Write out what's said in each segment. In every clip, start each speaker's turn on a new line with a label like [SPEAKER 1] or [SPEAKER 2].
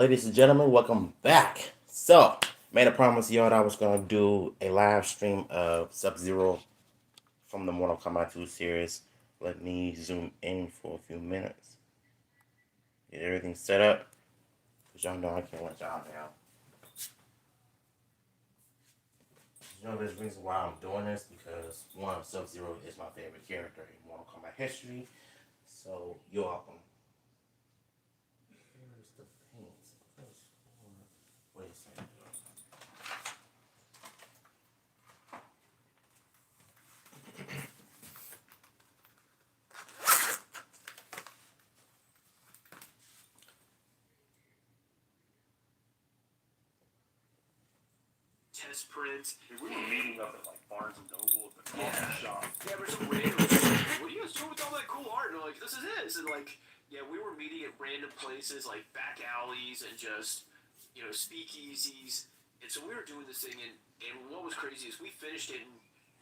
[SPEAKER 1] Ladies and gentlemen, welcome back. Made a promise y'all that I was gonna do a live stream of Sub Zero from the Mortal Kombat 2 series. Let me zoom in for a few minutes. Get everything set up. Cause y'all know I can't let y'all down. There's a reason why I'm doing this because one, Sub Zero is my favorite character in Mortal Kombat history. So you're welcome. Here's the paint. Wait a second.
[SPEAKER 2] Test prints.
[SPEAKER 3] Dude, we were meeting up at like Barnes and Noble at the coffee shop.
[SPEAKER 2] Yeah, we're some random. What are you guys doing with all that cool art? And we're like, this is it. And like, yeah, we were meeting at random places like back alleys and just, speakeasies. And so we were doing this thing, and what was crazy is we finished it, and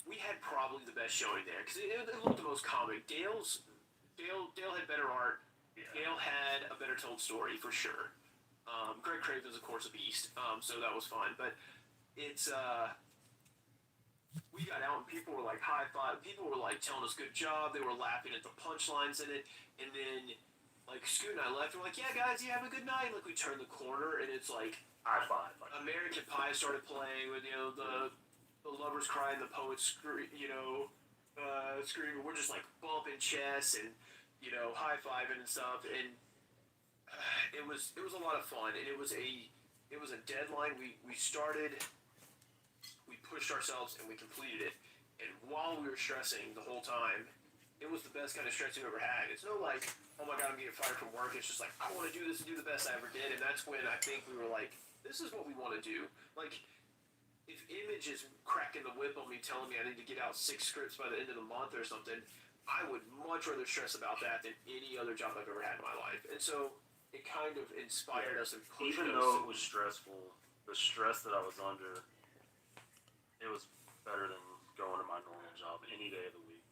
[SPEAKER 2] we had probably the best showing there because it looked the most comic. Dale had better art.
[SPEAKER 3] Yeah.
[SPEAKER 2] Dale had a better told story for sure. Greg Craven's of course a beast. So that was fun, but it's we got out and people were like high five. People were like telling us good job. They were laughing at the punchlines in it. And then like Scoot and I left. We're like, yeah, guys, you have a good night. Like we turned the corner and it's like
[SPEAKER 3] High five. Like,
[SPEAKER 2] American Pie started playing with the lovers crying, the poets screaming. We're just like bumping chests and high fiving and stuff. And it was a lot of fun. And it was a deadline. We started. We pushed ourselves and we completed it. And while we were stressing the whole time, it was the best kind of stress we've ever had. It's no like, oh my god, I'm getting fired from work. It's just like, I want to do this and do the best I ever did. And that's when I think we were like, this is what we want to do. Like, if Image is cracking the whip on me telling me I need to get out 6 scripts by the end of the month or something, I would much rather stress about that than any other job I've ever had in my life. And so it kind of inspired us and pushed us.
[SPEAKER 3] even though it was stressful, the stress that I was under, it was better than going to my normal job any day of the week.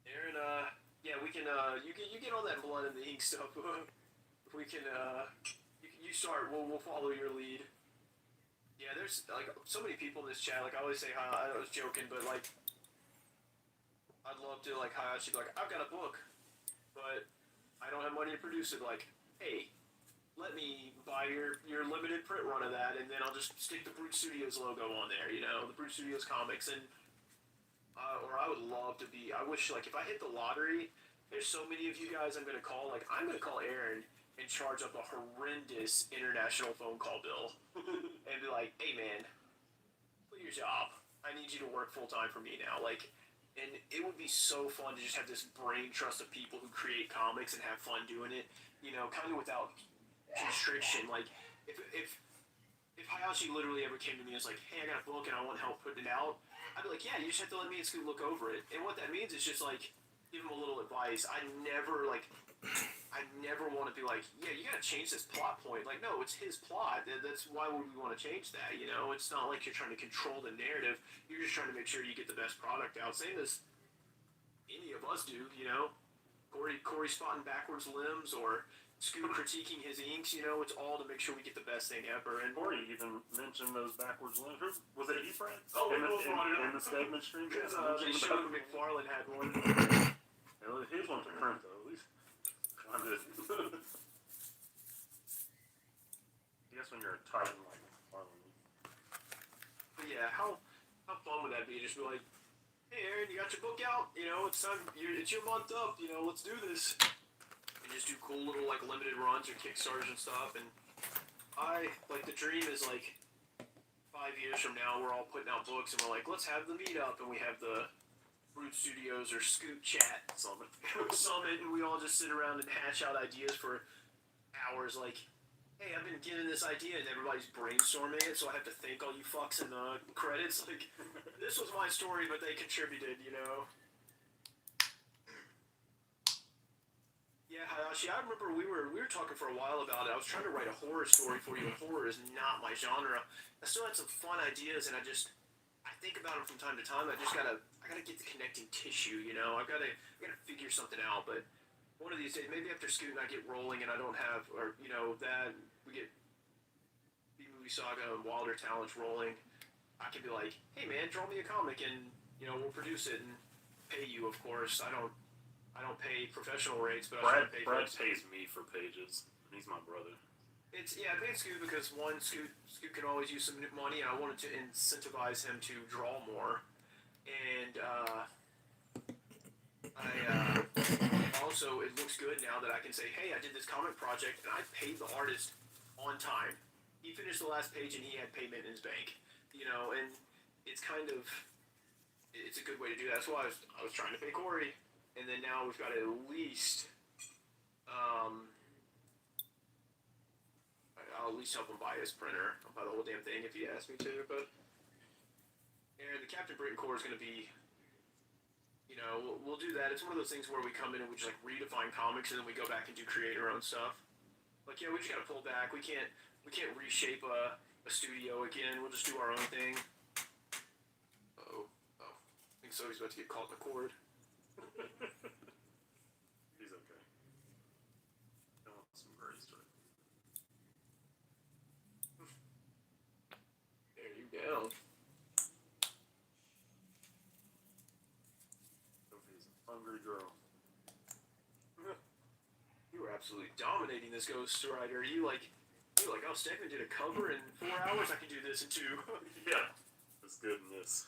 [SPEAKER 2] Aaron, yeah, we can. You get all that blood and the ink stuff. We can. You start. We'll follow your lead. Yeah, there's like so many people in this chat. Like I always say hi. I was joking, but like, I'd love to like hi. She'd be like, I've got a book, but I don't have money to produce it. Like, hey, let me buy your limited print run of that, and then I'll just stick the Brute Studios logo on there. The Brute Studios comics, and or I would love to be. I wish like if I hit the lottery, there's so many of you guys I'm gonna call. Like I'm gonna call Aaron and charge up a horrendous international phone call bill, and be like, hey man, quit your job. I need you to work full time for me now. Like. And it would be so fun to just have this brain trust of people who create comics and have fun doing it, kind of without constriction. Like if Hayashi literally ever came to me and was like, "Hey, I got a book and I want help putting it out," I'd be like, "Yeah, you just have to let me and Scoot look over it." And what that means is just like give him a little advice. I never want to be like, "Yeah, you got to change this plot point." Like, no, it's his plot. That's why would we want to change that? It's not like you're trying to control the narrative. You're just trying to make sure you get the best product out. Same as any of us do. Corey spotting backwards limbs or Scoot critiquing his inks, it's all to make sure we get the best thing ever. And
[SPEAKER 3] Corey even mentioned those backwards links. Was it E-Fred?
[SPEAKER 2] Oh,
[SPEAKER 3] in the segment stream?
[SPEAKER 2] Because they showed McFarlane had one.
[SPEAKER 3] His one's a print though. At least kind of. I guess when you're a Titan like McFarlane.
[SPEAKER 2] But yeah, how fun would that be? Just be like, hey Aaron, you got your book out? It's time. It's your month up. Let's do this. And just do cool little like limited runs or Kickstarters and stuff. And I like the dream is like 5 years from now we're all putting out books and we're like, let's have the meetup and we have the Brute Studios or Scoot Chat Summit, and we all just sit around and hash out ideas for hours. Like, hey, I've been given this idea and everybody's brainstorming it, so I have to thank all you fucks in the credits. Like, this was my story, but they contributed. Yeah, Hayashi, I remember we were talking for a while about it. I was trying to write a horror story for you. Horror is not my genre. I still had some fun ideas, and I think about them from time to time. I gotta get the connecting tissue. I gotta figure something out. But one of these days, maybe after Scoot and I get rolling and I don't have, or that we get B-Movie Saga and Wilder Talents rolling, I can be like, hey man, draw me a comic and we'll produce it and pay you, of course. I don't pay professional rates, but I should pay.
[SPEAKER 3] Brad pays me for pages. He's my brother.
[SPEAKER 2] I paid Scoot because one, Scoot can always use some money, and I wanted to incentivize him to draw more. And also it looks good now that I can say, hey, I did this comic project and I paid the artist on time. He finished the last page and he had payment in his bank. And it's it's a good way to do that. That's why I was trying to pay Corey, and then now we've got to at least I'll at least help him buy his printer. I'll buy the whole damn thing if he asks me to. But the Captain Britain Corps is going to be, we'll do that. It's one of those things where we come in and we just like redefine comics, and then we go back and do create our own stuff. Like we just got to pull back. We can't reshape a studio again. We'll just do our own thing. Oh, I think Sophie's about to get caught in the cord.
[SPEAKER 3] He's okay. I want some grace to it.
[SPEAKER 2] There you go.
[SPEAKER 3] Sophie's a hungry girl.
[SPEAKER 2] You were absolutely dominating this Ghost Rider. You like, oh, Stegman did a cover in 4 hours. I can do this in 2.
[SPEAKER 3] Yeah, that's good in this.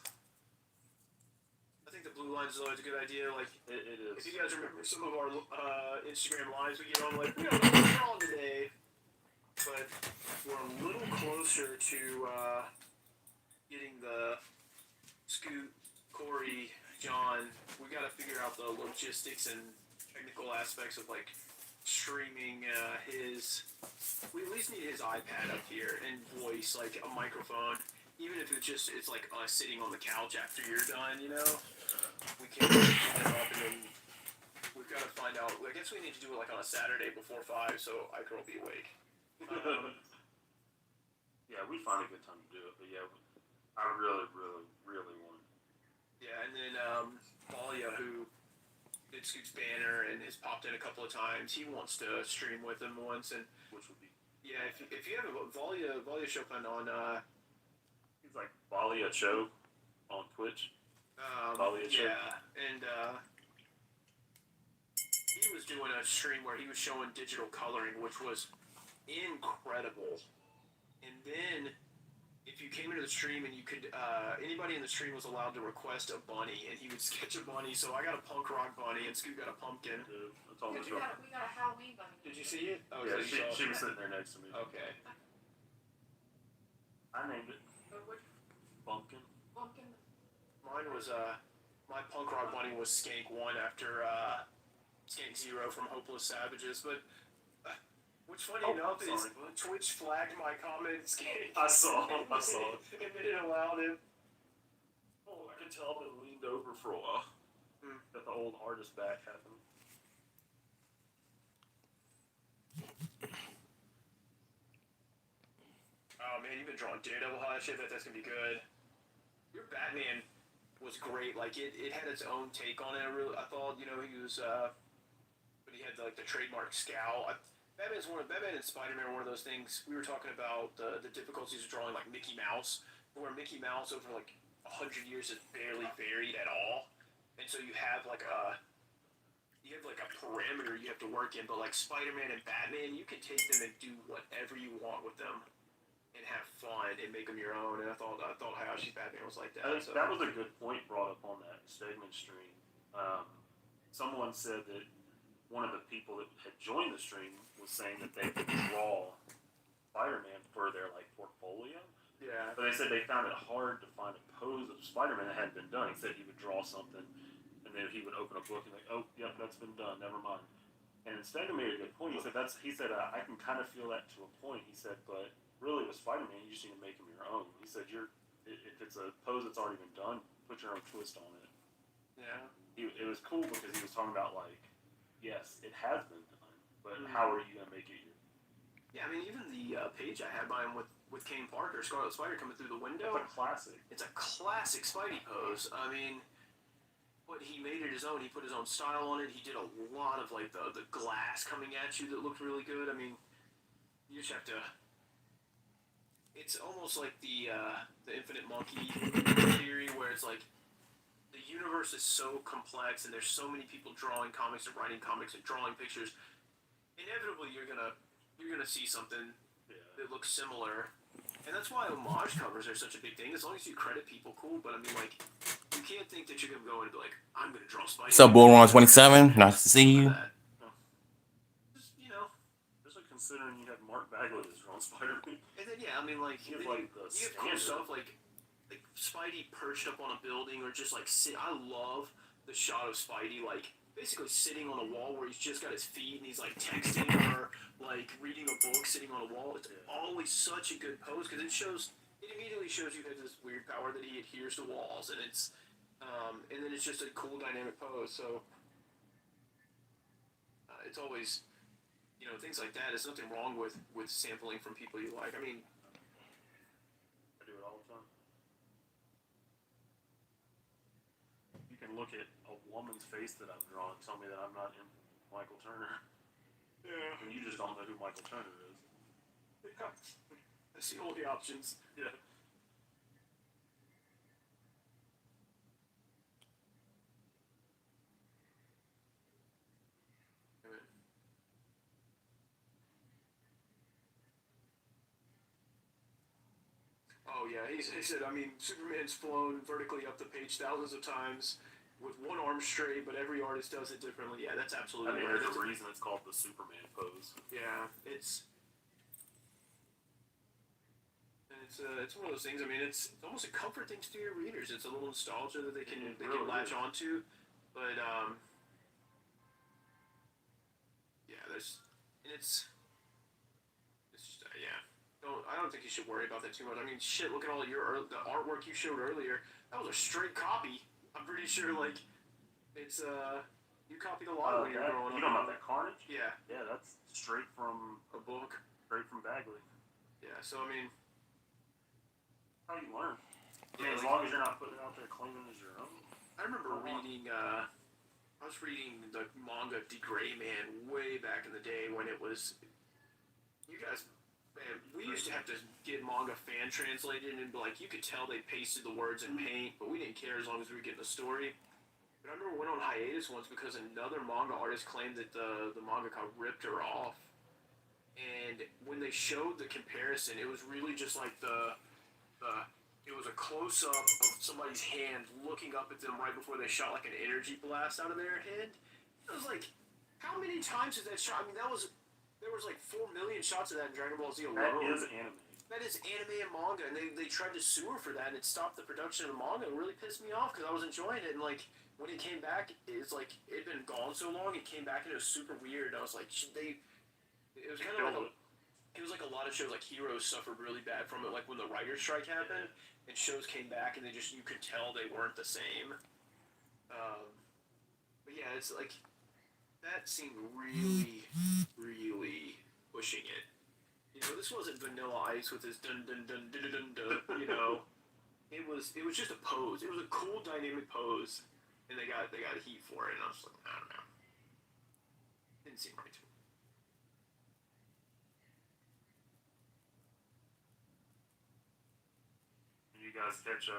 [SPEAKER 2] I think the blue lines is always a good idea. Like,
[SPEAKER 3] It is.
[SPEAKER 2] if you guys remember some of our Instagram lives, we get on like, we don't know what's wrong today, but we're a little closer to getting the Scoot, Corey, John. We got to figure out the logistics and technical aspects of like streaming his. We at least need his iPad up here and voice, like a microphone. Even if it's like us sitting on the couch after you're done, we can get it up, and then we've got to find out. I guess we need to do it like on a Saturday before 5, so Iker will be awake.
[SPEAKER 3] Yeah, we find a good time to do it, but yeah, I really, really, really want it.
[SPEAKER 2] Yeah, and then Valia, who did Scoot's banner and has popped in a couple of times, he wants to stream with him once, and
[SPEAKER 3] Which would be,
[SPEAKER 2] yeah, if you have a Valia Chopin on
[SPEAKER 3] he's like Balia Cho on Twitch. Valia Cho.
[SPEAKER 2] yeah, and he was doing a stream where he was showing digital coloring, which was incredible. And then if you came into the stream and you could, anybody in the stream was allowed to request a bunny, and he would sketch a bunny. So I got a punk rock bunny, and Scoot got a pumpkin.
[SPEAKER 3] Dude, that's all
[SPEAKER 4] We got a Halloween bunny.
[SPEAKER 2] Did you see it? Oh,
[SPEAKER 3] Yeah,
[SPEAKER 2] so you saw
[SPEAKER 3] she
[SPEAKER 2] it.
[SPEAKER 3] was sitting there next to me.
[SPEAKER 2] Okay.
[SPEAKER 3] I named it
[SPEAKER 4] Which
[SPEAKER 3] Bumpkin.
[SPEAKER 4] pumpkin?
[SPEAKER 2] Mine was my punk rock bunny was Skank 1 after Skank 0 from Hopeless Savages. But what's funny enough is
[SPEAKER 3] sorry.
[SPEAKER 2] Twitch flagged my comment Skank.
[SPEAKER 3] I saw it.
[SPEAKER 2] And then it allowed him.
[SPEAKER 3] Oh, I can tell I've been leaned over for a while. Got the old artist back happening.
[SPEAKER 2] Oh man, you've been drawing Daredevil high shit. That's gonna be good. Your Batman was great. Like it had its own take on it. I thought, he was, but he had like the trademark scowl. Batman and Spider-Man are one of those things. We were talking about the difficulties of drawing like Mickey Mouse, where Mickey Mouse over like 100 years has barely varied at all, and so you have like a parameter you have to work in. But like Spider-Man and Batman, you can take them and do whatever you want with them and have fun and make them your own. And I thought Hayashi's Batman was like that.
[SPEAKER 3] I think
[SPEAKER 2] So.
[SPEAKER 3] that was a good point brought up on that segment stream. Someone said that one of the people that had joined the stream was saying that they could draw Spider-Man for their like portfolio.
[SPEAKER 2] Yeah.
[SPEAKER 3] But they said they found it hard to find a pose of Spider-Man that hadn't been done. He said he would draw something, and then he would open a book and like, oh, yep, that's been done. Never mind. And Stega made a good point. He said I can kind of feel that to a point. He said, but really with Spider-Man, you just need to make him your own. He said if it's a pose that's already been done, put your own twist on it.
[SPEAKER 2] Yeah.
[SPEAKER 3] It was cool because he was talking about like, yes, it has been done, but how are you gonna make it your?
[SPEAKER 2] Yeah, I mean, even the page I had by him with Kane Parker, Scarlet Spider coming through the window.
[SPEAKER 3] It's a classic.
[SPEAKER 2] It's a classic Spidey pose. I mean, but he made it his own. He put his own style on it. He did a lot of like the glass coming at you that looked really good. I mean, you just have to. It's almost like the Infinite Monkey theory, where it's like the universe is so complex and there's so many people drawing comics and writing comics and drawing pictures. Inevitably, you're gonna see something
[SPEAKER 3] Yeah.
[SPEAKER 2] that looks similar, and that's why homage covers are such a big thing. As long as you credit people, cool. But I mean, like, you can't think that you're gonna go and be like, I'm gonna draw Spidey.
[SPEAKER 1] What's up, Bullrun 27? Nice to see you.
[SPEAKER 2] Just, you know,
[SPEAKER 3] especially considering you have Mark Bagley as drawn Spider-Man.
[SPEAKER 2] and then yeah, I mean, like,
[SPEAKER 3] You have,
[SPEAKER 2] then
[SPEAKER 3] like, the
[SPEAKER 2] you have cool
[SPEAKER 3] standard.
[SPEAKER 2] stuff like Spidey perched up on a building or just like sit. I love the shot of Spidey like basically sitting on a wall where he's just got his feet and he's like texting or like reading a book sitting on a wall. It's always such a good pose because it immediately shows you has this weird power that he adheres to walls, and and then it's just a cool dynamic pose. So it's always, things like that. There's nothing wrong with sampling from people you like. I mean,
[SPEAKER 3] I do it all the time. You can look at a woman's face that I've drawn and tell me that I'm not in Michael Turner.
[SPEAKER 2] yeah,
[SPEAKER 3] And you just don't know who Michael Turner is.
[SPEAKER 2] that's the only options.
[SPEAKER 3] Yeah.
[SPEAKER 2] Oh yeah, he said. I mean, Superman's flown vertically up the page thousands of times with one arm straight, but every artist does it differently. Yeah, that's
[SPEAKER 3] I
[SPEAKER 2] absolutely
[SPEAKER 3] mean,
[SPEAKER 2] right.
[SPEAKER 3] there's a reason it's called the Superman pose.
[SPEAKER 2] Yeah, it's one of those things. I mean, it's almost a comfort thing to your readers. It's a little nostalgia that they can
[SPEAKER 3] really
[SPEAKER 2] latch
[SPEAKER 3] is.
[SPEAKER 2] onto, but yeah, it's just, yeah. I don't think you should worry about that too much. I mean, shit. Look at all the artwork you showed earlier. That was a straight copy. I'm pretty sure like it's you copied a lot when you were growing up.
[SPEAKER 3] You know about that Carnage?
[SPEAKER 2] Yeah,
[SPEAKER 3] Yeah, that's straight from
[SPEAKER 2] a book.
[SPEAKER 3] Bagley.
[SPEAKER 2] Yeah, so I mean,
[SPEAKER 3] How you learn?
[SPEAKER 2] yeah,
[SPEAKER 3] As
[SPEAKER 2] like,
[SPEAKER 3] long as you're not putting it out there claiming it as your own.
[SPEAKER 2] I remember reading. I was reading the manga De Grey Man way back in the day when it was. You guys, man, we used to have to get manga fan translated, and like you could tell they pasted the words in paint, but we didn't care as long as we were getting the story. But I remember we went on hiatus once because another manga artist claimed that the mangaka ripped her off, and when they showed the comparison, it was really just like it was a close up of somebody's hand looking up at them right before they shot like an energy blast out of their hand. It was like, how many times is that shot? I mean, there was like 4 million shots of that in Dragon Ball Z alone.
[SPEAKER 3] That is anime.
[SPEAKER 2] That is anime and manga, and they tried to sue her for that, and it stopped the production of the manga. It really pissed me off because I was enjoying it, and like when it came back, it's like it had been gone so long. It came back and it was super weird. I was like, should they? It was kind of like it was like a lot of shows like Heroes suffered really bad from it, like when the writer's strike happened, and shows came back and you could tell they weren't the same. But yeah, it's like that seemed really, really pushing it. This wasn't Vanilla Ice with his dun dun dun dun dun dun. It was just a pose. It was a cool dynamic pose, and they got heat for it. And I was like, I don't know, didn't seem right to me.
[SPEAKER 3] Did you guys catch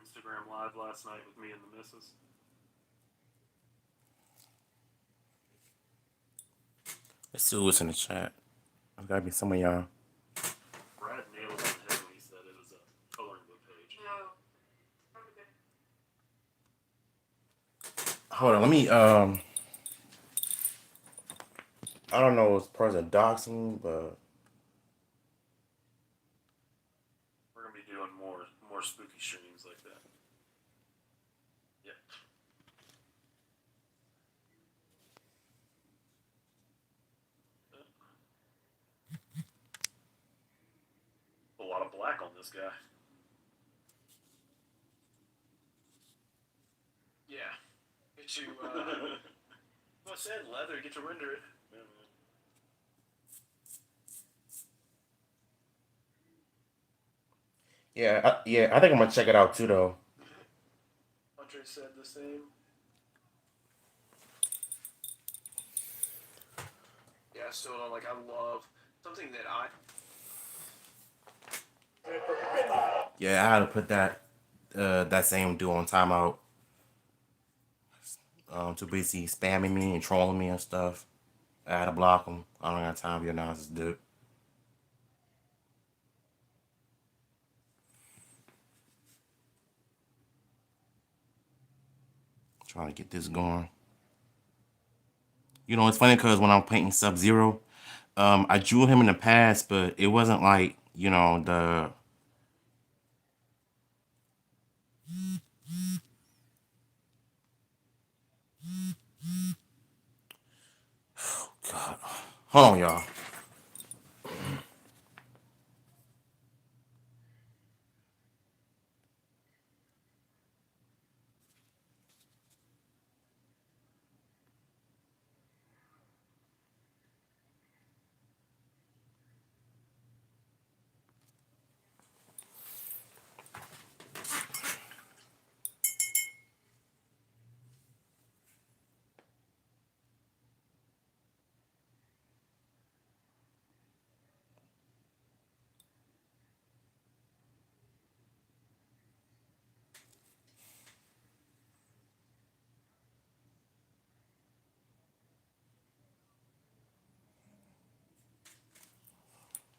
[SPEAKER 3] Instagram Live last night with me and the missus?
[SPEAKER 1] Let's see what's in the chat. There's gotta be some of y'all.
[SPEAKER 3] Brad nailed it on the head when he said it was a coloring book page.
[SPEAKER 4] No.
[SPEAKER 1] Hold on, let me I don't know if it's person doxing, but
[SPEAKER 3] We're gonna be doing more spooky streams like that. Yeah. A lot of black on this guy.
[SPEAKER 2] Yeah, get you. I said leather. Get to render it.
[SPEAKER 1] yeah, I think I'm gonna check it out too though.
[SPEAKER 2] Andre said the same. passed on. Like I love something that I
[SPEAKER 1] Yeah, I had to put that same dude on timeout. Too busy spamming me and trolling me and stuff. I had to block him. I don't got time for your nonsense, dude. Trying to get this going. You know, it's funny because when I'm painting Sub Zero, I drew him in the past, but it wasn't like, you know, the. God. Hold on, y'all.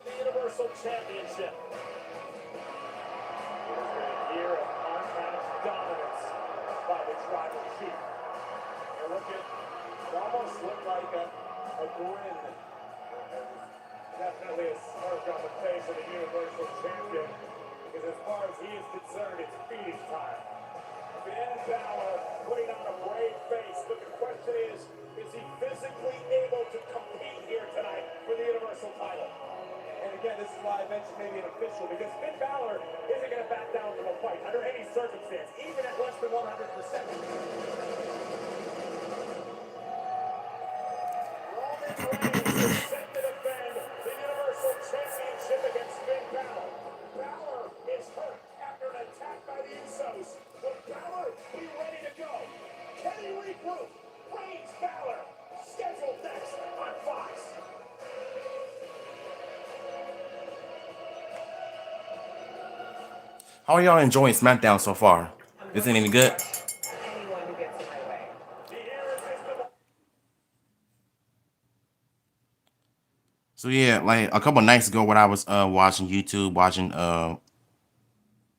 [SPEAKER 5] The Universal Championship. It has been a year of unmatched dominance by the tribal chief. And look at, it almost looked like a grin. Definitely a smirk on the face of the Universal Champion. Because as far as he is concerned, it's feeding time. Finn Balor putting on a brave face, but the question is he physically able to compete here tonight for the Universal title? And again, this is why I mentioned maybe an official, because Finn Balor isn't going to back down from a fight under any circumstance, even at less than 100%. Roman Reigns is set to defend the Universal Championship against Finn Balor. Balor is hurt after an attack by the Usos. Will Balor be ready to go? Can he regroup? Reigns Balor, scheduled next on Fox.
[SPEAKER 1] How are y'all enjoying SmackDown so far? Is it any good?
[SPEAKER 5] Anyone who gets in my way. The irresistible.
[SPEAKER 1] So yeah, like a couple nights ago when I was watching YouTube, watching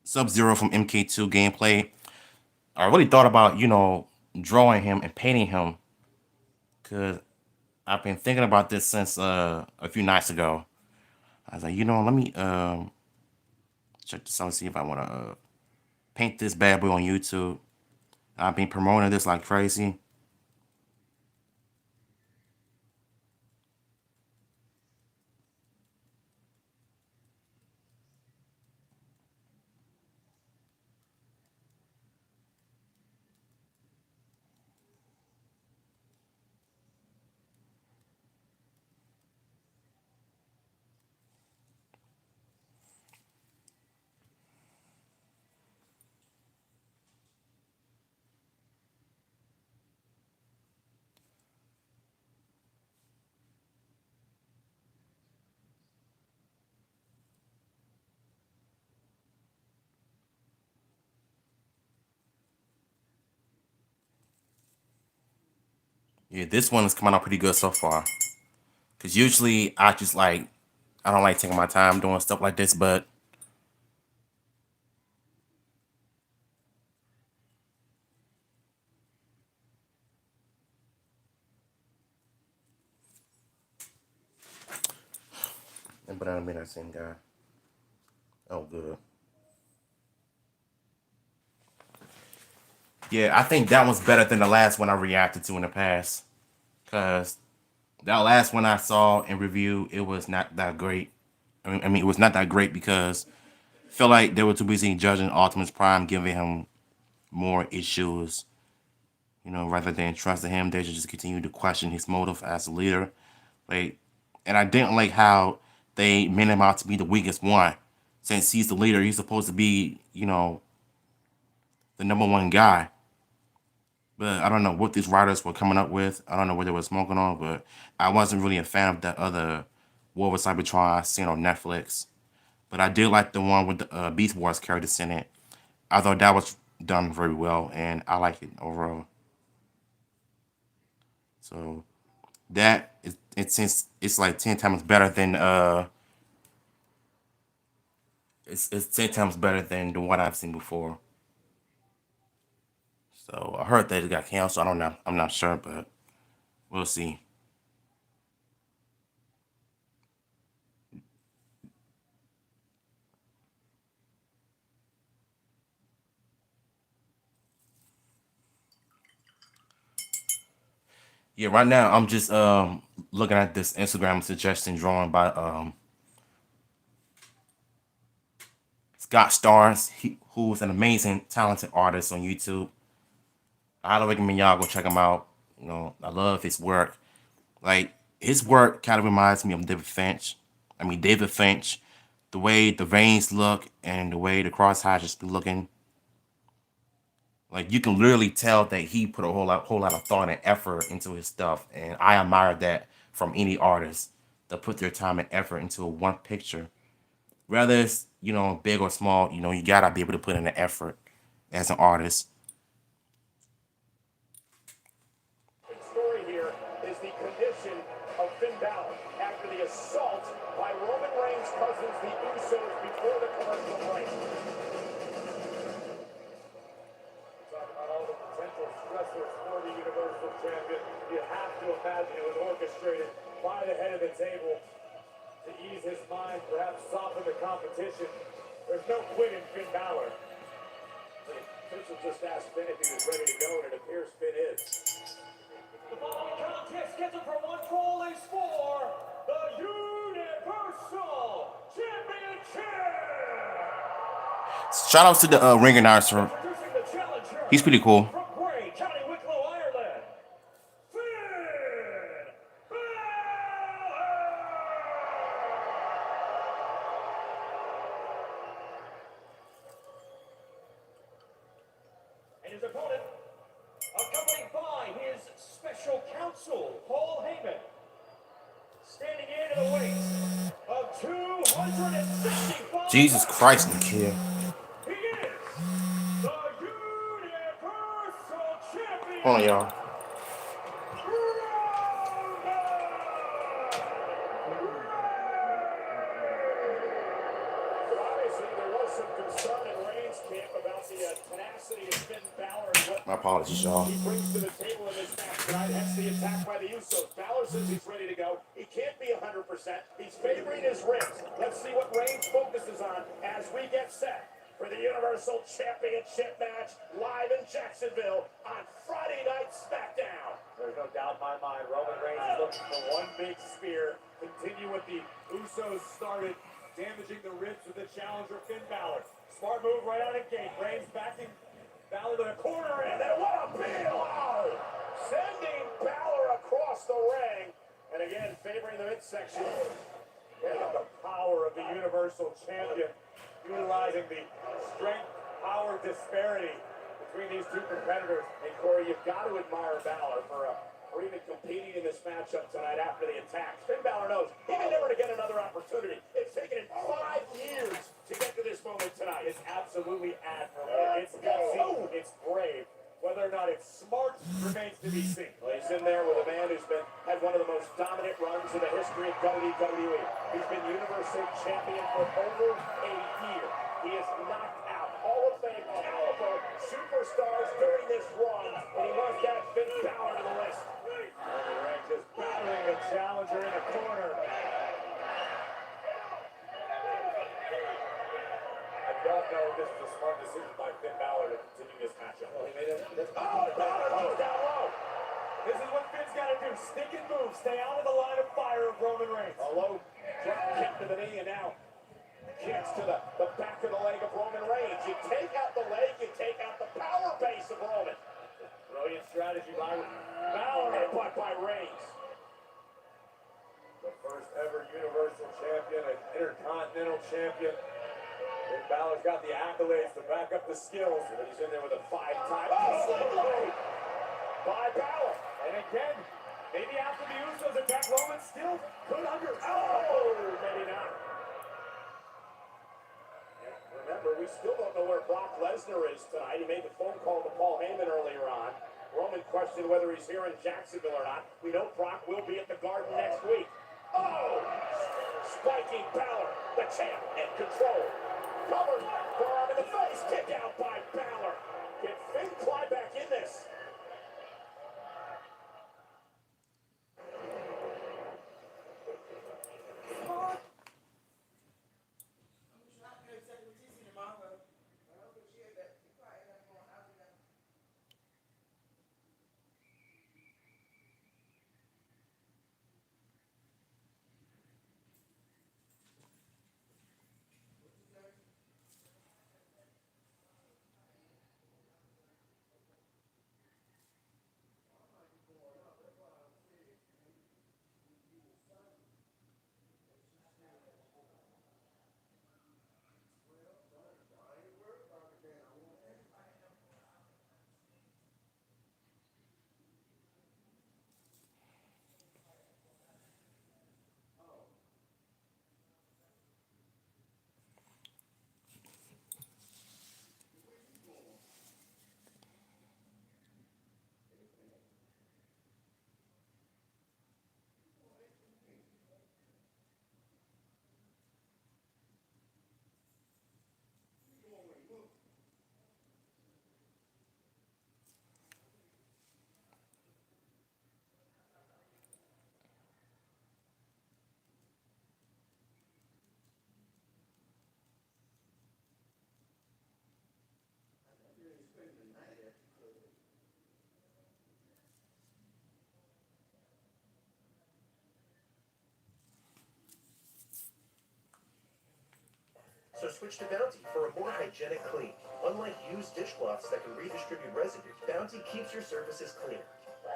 [SPEAKER 1] Sub Zero from MK2 gameplay, I really thought about, you know, drawing him and painting him. Cause I've been thinking about this since a few nights ago. I was like, you know, let me check this out, see if I wanna paint this bad boy on YouTube. I've been promoting this like crazy. Yeah, this one is coming out pretty good so far. Cause usually I just like I don't like taking my time doing stuff like this, but but I don't mean that same guy. Oh, good. Yeah, I think that one's better than the last one I reacted to in the past. Cause that last one I saw in review, it was not that great. I mean, it was not that great because I feel like they were too busy judging Optimus Prime, giving him more issues. You know, rather than trusting him, they should just continue to question his motive as a leader. Like, and I didn't like how they made him out to be the weakest one. Since he's the leader, he's supposed to be, you know, the number one guy. But I don't know what these writers were coming up with. I don't know what they were smoking on, but I wasn't really a fan of that other War with Cybertron I seen on Netflix. But I did like the one with the Beast Wars characters in it. I thought that was done very well, and I like it overall. So that is it's like 10 times better than it's 10 times better than the one I've seen before. So I heard that it got canceled. I don't know. I'm not sure, but we'll see. Yeah, right now I'm just looking at this Instagram suggestion drawing by Scott Stars, who's an amazing, talented artist on YouTube. I highly recommend y'all go check him out. You know, I love his work. Like his work kind of reminds me of David Finch. I mean, David Finch, the way the veins look and the way the cross hatches be looking. Like you can literally tell that he put a whole lot of thought and effort into his stuff, and I admire that from any artist that put their time and effort into one picture. Whether it's big or small, you gotta be able to put in the effort as an artist.
[SPEAKER 5] The story here is the condition of Finn Balor after the assault by Roman Reigns' cousins, the Usos, before the commercial break. Talk about all the potential stressors for the Universal Champion. You have to imagine it was orchestrated by the head of the table to ease his mind, perhaps soften the competition. There's no quit in Finn Balor. The official just asked Finn if he was ready to go, and it appears Finn is. The following contest scheduled for one fall is for the Universal Championship.
[SPEAKER 1] Shout out to the ring announcer.
[SPEAKER 5] Introducing the challenger.
[SPEAKER 1] He's pretty cool.
[SPEAKER 5] From Bray, County Wicklow, Ireland, Finn Balor. And his opponent, accompanied by his special counsel, Paul Heyman, standing in the weight of 265.
[SPEAKER 1] Jesus Christ, Nikia.
[SPEAKER 5] He is the Universal Champion.
[SPEAKER 1] Hold on, y'all.
[SPEAKER 5] Obviously, there was some concern in Reigns' camp about the tenacity of Finn Balor and what
[SPEAKER 1] My apologies, y'all.
[SPEAKER 5] he brings to the table in this match tonight. Hence the attack by the Usos. Balor says he's ready to go. He can't be 100%. He's favoring his ribs. Let's see what Reigns focuses on as we get set for the Universal Championship match live in Jacksonville on Friday Night SmackDown. There's no doubt in my mind, Roman Reigns is looking for one big spear. Continue what the Usos started, damaging the ribs of the challenger, Finn Balor. Smart move right out of the gate. Reigns backing Balor to the corner, and then what a big wow! Sending Balor across the ring. And again, favoring the midsection. And the power of the Universal Champion, utilizing the strength, power disparity between these two competitors. And Corey, you've got to admire Balor for even competing in this matchup tonight after the attack. Finn Balor knows he may never get another opportunity. It's taken him 5 years to get to this moment tonight. It's absolutely admirable. It's gutsy. It's brave. Whether or not it's smart remains to be seen. Well, he's in there with a man who's had one of the most dominant runs in the history of WWE. He's been Universal Champion for over a year. He has knocked out Hall of Fame caliber superstars during this run, and he must add Finn Balor to the list. Roman Reigns just battering the challenger in the corner. I don't know if this is a smart decision by Finn Balor to continue this matchup. Well, he made it. Balor goes down low. This is what Finn's got to do. Stick and move. Stay out of the line of fire of Roman Reigns. A low drop kick to the knee, and now kicks to the back of the leg of Roman Reigns. You take out the leg, you take out the power base of Roman. Brilliant strategy by Balor, but by Reigns. The first ever Universal Champion, an Intercontinental Champion. And Balor's got the accolades to back up the skills, but he's in there with a 5-time. Oh, by Balor. And again, maybe after the Usos attack, Roman still could under. Oh, maybe not. And remember, we still don't know where Brock Lesnar is tonight. He made the phone call to Paul Heyman earlier on. Roman questioned whether he's here in Jacksonville or not. We know Brock will be at the Garden next week. Oh! Spiking Balor, the champ, in control. Covered, forearm in the face, kick out by Balor. Can Finn climb back in this?
[SPEAKER 6] So switch to Bounty for a more hygienic clean. Unlike used dishcloths that can redistribute residue, Bounty keeps your surfaces cleaner.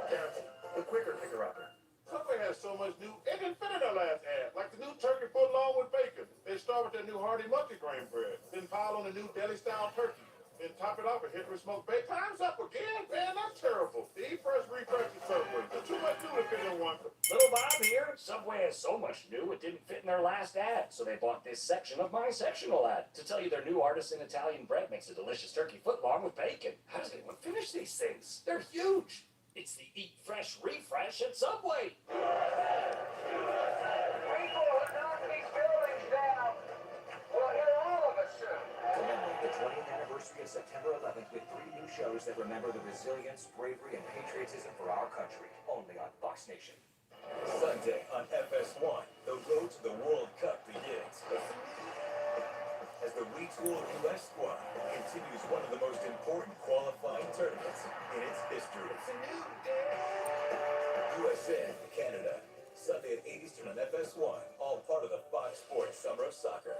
[SPEAKER 6] Bounty, the quicker picker-upper.
[SPEAKER 7] Subway has so much new, it didn't fit in their last ad. Like the new turkey footlong with bacon. They start with their new hearty multigrain bread, then pile on the new deli-style turkey, then top it off with hickory smoked bacon. Time's up again, man. That's terrible. The Eat Fresh refresh is Subway. There's too much new to fit in one.
[SPEAKER 5] Little Bob here. Subway has so much new it didn't fit in their last ad, so they bought this section of my sectional ad to tell you their new artisan Italian bread makes a delicious turkey footlong with bacon. How does anyone finish these things? They're huge. It's the Eat Fresh refresh at Subway.
[SPEAKER 8] People who knock these buildings down will hear all of us soon.
[SPEAKER 9] Commemorate the 20th anniversary of September 11th with 3 new shows that remember the resilience, bravery, and patriotism for our country, only on Fox Nation.
[SPEAKER 6] Sunday on FS1, the road to the World Cup begins. As the retooled U.S. squad continues one of the most important qualifying tournaments in its history. It's a new day. USA, Canada, Sunday at 8 Eastern on FS1, all part of the Fox Sports Summer of Soccer.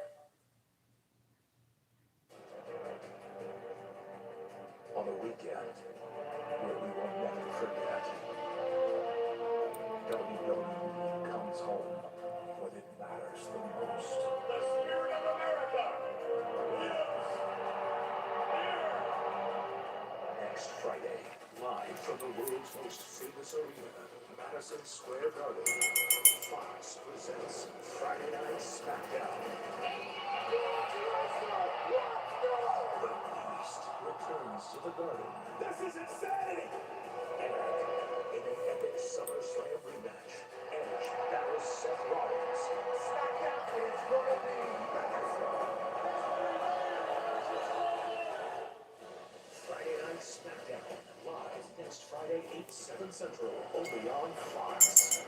[SPEAKER 6] On the weekend, where we will never forget, WWE comes home when it matters the most.
[SPEAKER 5] The spirit of America lives here.
[SPEAKER 9] Next Friday, live from the world's most famous arena, Madison Square Garden, Fox presents Friday Night SmackDown. The Beast returns to the Garden.
[SPEAKER 5] This is insanity.
[SPEAKER 9] And in an epic SummerSlam rematch, Edge battles Seth Rollins. SmackDown is gonna be marathon. Friday Night SmackDown, live next Friday, 8/7 Central, only on Fox.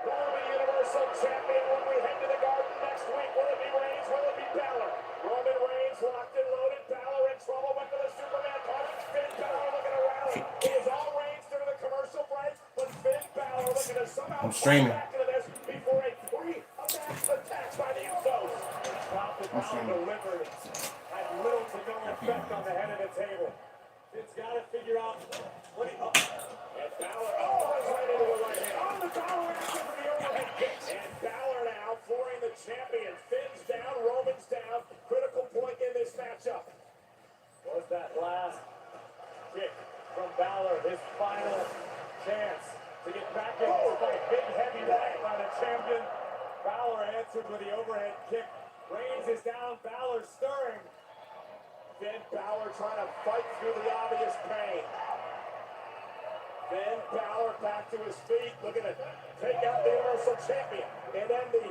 [SPEAKER 5] Who will be Universal Champion when we head to the Garden next week? Will it be Reigns? Will it be Balor? Roman Reigns locked and loaded. Balor in trouble. Went to the Superman punch. Finn Balor looking to rally. It is all Reigns through the commercial break, but Finn Balor looking to somehow
[SPEAKER 1] I'm streaming.
[SPEAKER 5] back into this before a pre-match attack by the Usos.
[SPEAKER 1] I'm streaming.
[SPEAKER 5] Delivered. Had little to no effect on the head of the table. Finn's got to figure out what he... And Balor, runs right into the right hand. On the Balor answer for the overhead kick. And Balor now flooring the champion. Finn's down, Roman's down. Critical point in this matchup. Was that last kick answered with the overhead kick. Reigns is down, Balor stirring. Finn Balor trying to fight through the obvious pain. Finn Balor back to his feet, looking to take out the Universal Champion and end the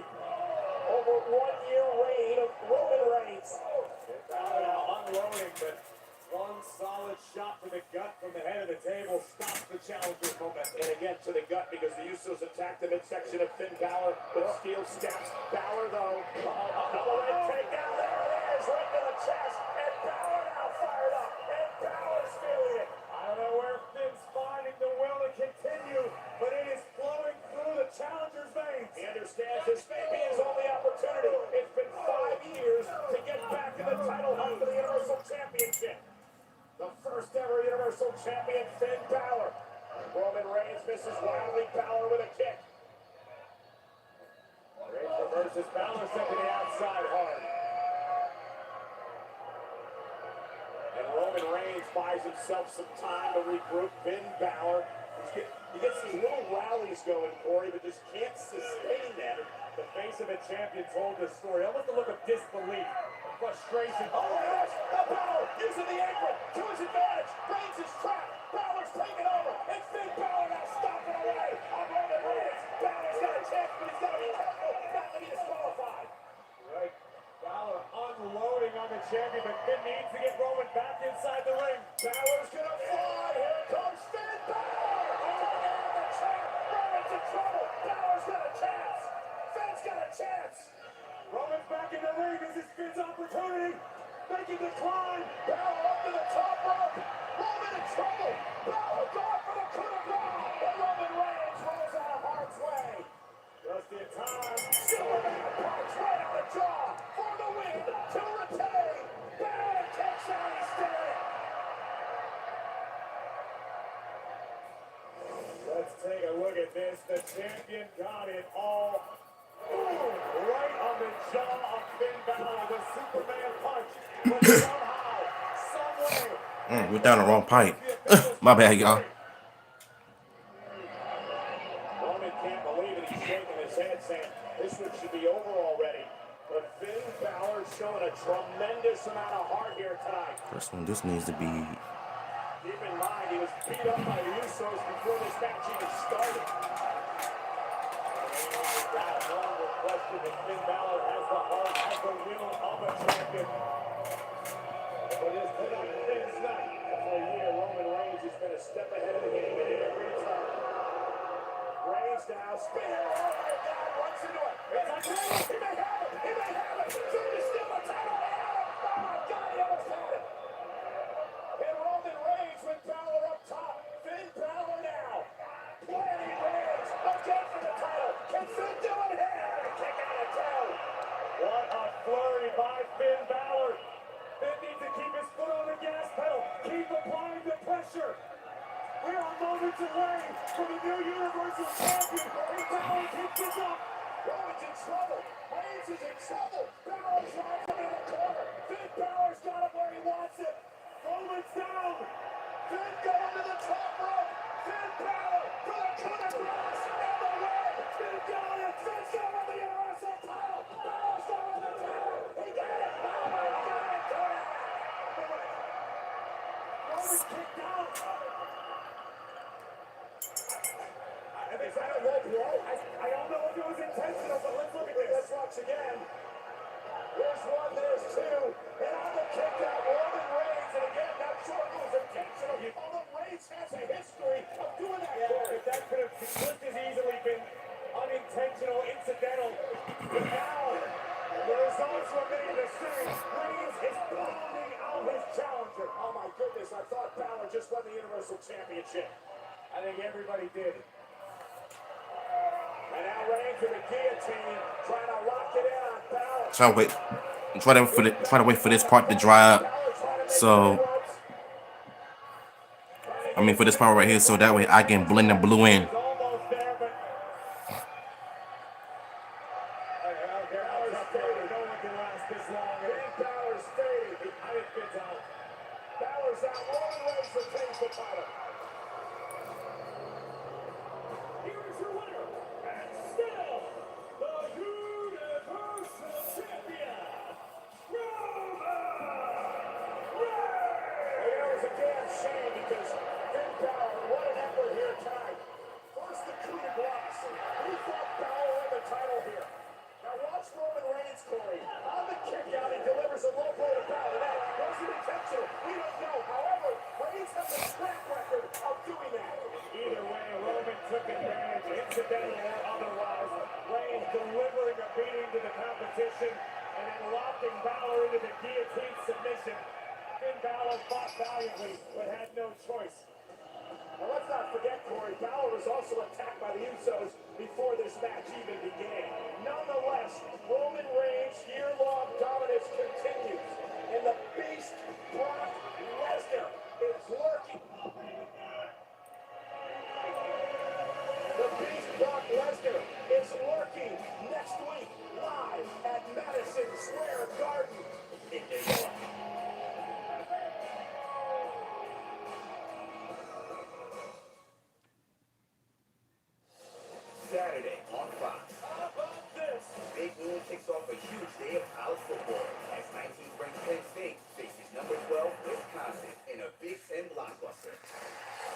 [SPEAKER 5] over 1 year reign of Roman Reigns. Finn Balor now unloading, but one solid shot to the gut from the head of the table stops the challenger's momentum. And again to the gut because the Usos attacked the midsection of Finn Balor with steel steps. Balor though, double leg takedown, there it is, right to the chest. And Balor now fired up, and Balor's feeling it. I don't know where Finn's finding the will to continue, but it is flowing through the challenger's veins. He understands this may be his only opportunity. It's been 5 years to get back in the title hunt for the Universal Championship. The first ever Universal Champion, Finn Balor. Roman Reigns misses wildly, Balor with a kick. Reigns reverses, Balor sent to the outside hard. And Roman Reigns buys himself some time to regroup. Finn Balor, he gets these little rallies going, Corey, but just can't sustain them. The face of a champion told this story, almost a look of disbelief, frustration. Oh, yes! Now Balor using the apron to his advantage. Reigns is trapped. Balor's taking over. And Finn Balor now stomping away on Roman Reigns. Balor's got a chance, but he's got to be careful not to be disqualified. Right. Balor unloading on the champion, but Finn needs to get Roman back inside the ring. Balor's going to fly. Here comes Finn Balor. Taking out the champ. Roman's in trouble. Balor's got a chance. Finn's got a chance. Roman's back in the ring. This is Finn's opportunity. Making the climb. Balor up to the top rope. Roman in trouble. Balor going for the coup de grace. And Roman Reigns rolls out of harm's way. Just in time. Superman punch right on the jaw for the win to retain. Balor takes out his stand. Let's take a look at this. The champion got it all. Boom! Right on the jaw of Finn Balor, the Superman punch. But somehow, someway,
[SPEAKER 1] We're down the wrong pipe. My bad, y'all.
[SPEAKER 5] Roman can't believe it. He's shaking his head, saying this one should be over already. But Finn Balor's showing a tremendous amount of heart here tonight.
[SPEAKER 1] First one, this needs to be.
[SPEAKER 5] Keep in mind, he was beat up by the Usos before this match even started. Without no question that Finn Balor has the heart, has the will of a champion. But it's tonight, Finn's night. For a year, Roman Reigns has been a step ahead of the game at every turn. Reigns now spinning all the way down, runs into it. It's a kill. He may have it. He may have it. Trying to steal the title. They have it. Oh my God, he almost had it. And Roman Reigns with Balor up top. Finn Balor now. Planning Reigns again for the title. Can Finn do it here? Kick out of town. What a flurry by Finn Balor. Finn needs to keep his foot on the gas pedal. Keep applying the pressure. We are moments away from the new Universal Champion. And Balor keeps this up. Roman's in trouble. Reigns is in trouble. Balor's right in the corner. Finn Balor's got him where he wants it. Roman's down. Finn going to the top rope. Finn Balor for the coup de grace and the win. Finn got it. Finn's going to the Universal title. Balor's going to the title. He got it. Oh my God. Roman kicked out. Is that a low blow? I don't know if it was intentional, but let's look at this. Let's watch again. There's one, there's two. And on the kick out, Roman Reigns. And again, not sure if it was intentional. Although Reigns has a history of doing that. Yeah, but that could have just as easily been unintentional, incidental. But now, the results remain the same. Reigns is pounding out his challenger. Oh my goodness, I thought Balor just won the Universal Championship. I think everybody did. And now Reigns with a guillotine, trying to lock it in on Balor.
[SPEAKER 1] Try to wait for this part to dry up. So, I mean, for this part right here, so that way I can blend the blue in.
[SPEAKER 5] Here's your winner, and still the Universal Now watch Roman Reigns, Corey. On the kick out, he delivers a low blow to Balor. Now, was it intentional? We don't know. However, Reigns has a track record of doing that. Either way, Roman took advantage, incidental or otherwise. Reigns delivering a beating to the competition and then locking Balor into the guillotine submission. Finn Balor fought valiantly, but had no choice. Now let's not forget, Corey, Balor was also attacked by the Usos before this match even began. Nonetheless, Roman Reigns' year-long dominance continues, and the Beast Brock Lesnar is lurking. The Beast Brock Lesnar is lurking next week live at Madison Square Garden in New York.
[SPEAKER 6] Saturday on Fox.
[SPEAKER 5] How about this?
[SPEAKER 6] Big Noon kicks off a huge day of college football as 19th ranked Penn State faces number 12 Wisconsin in a Big Ten blockbuster.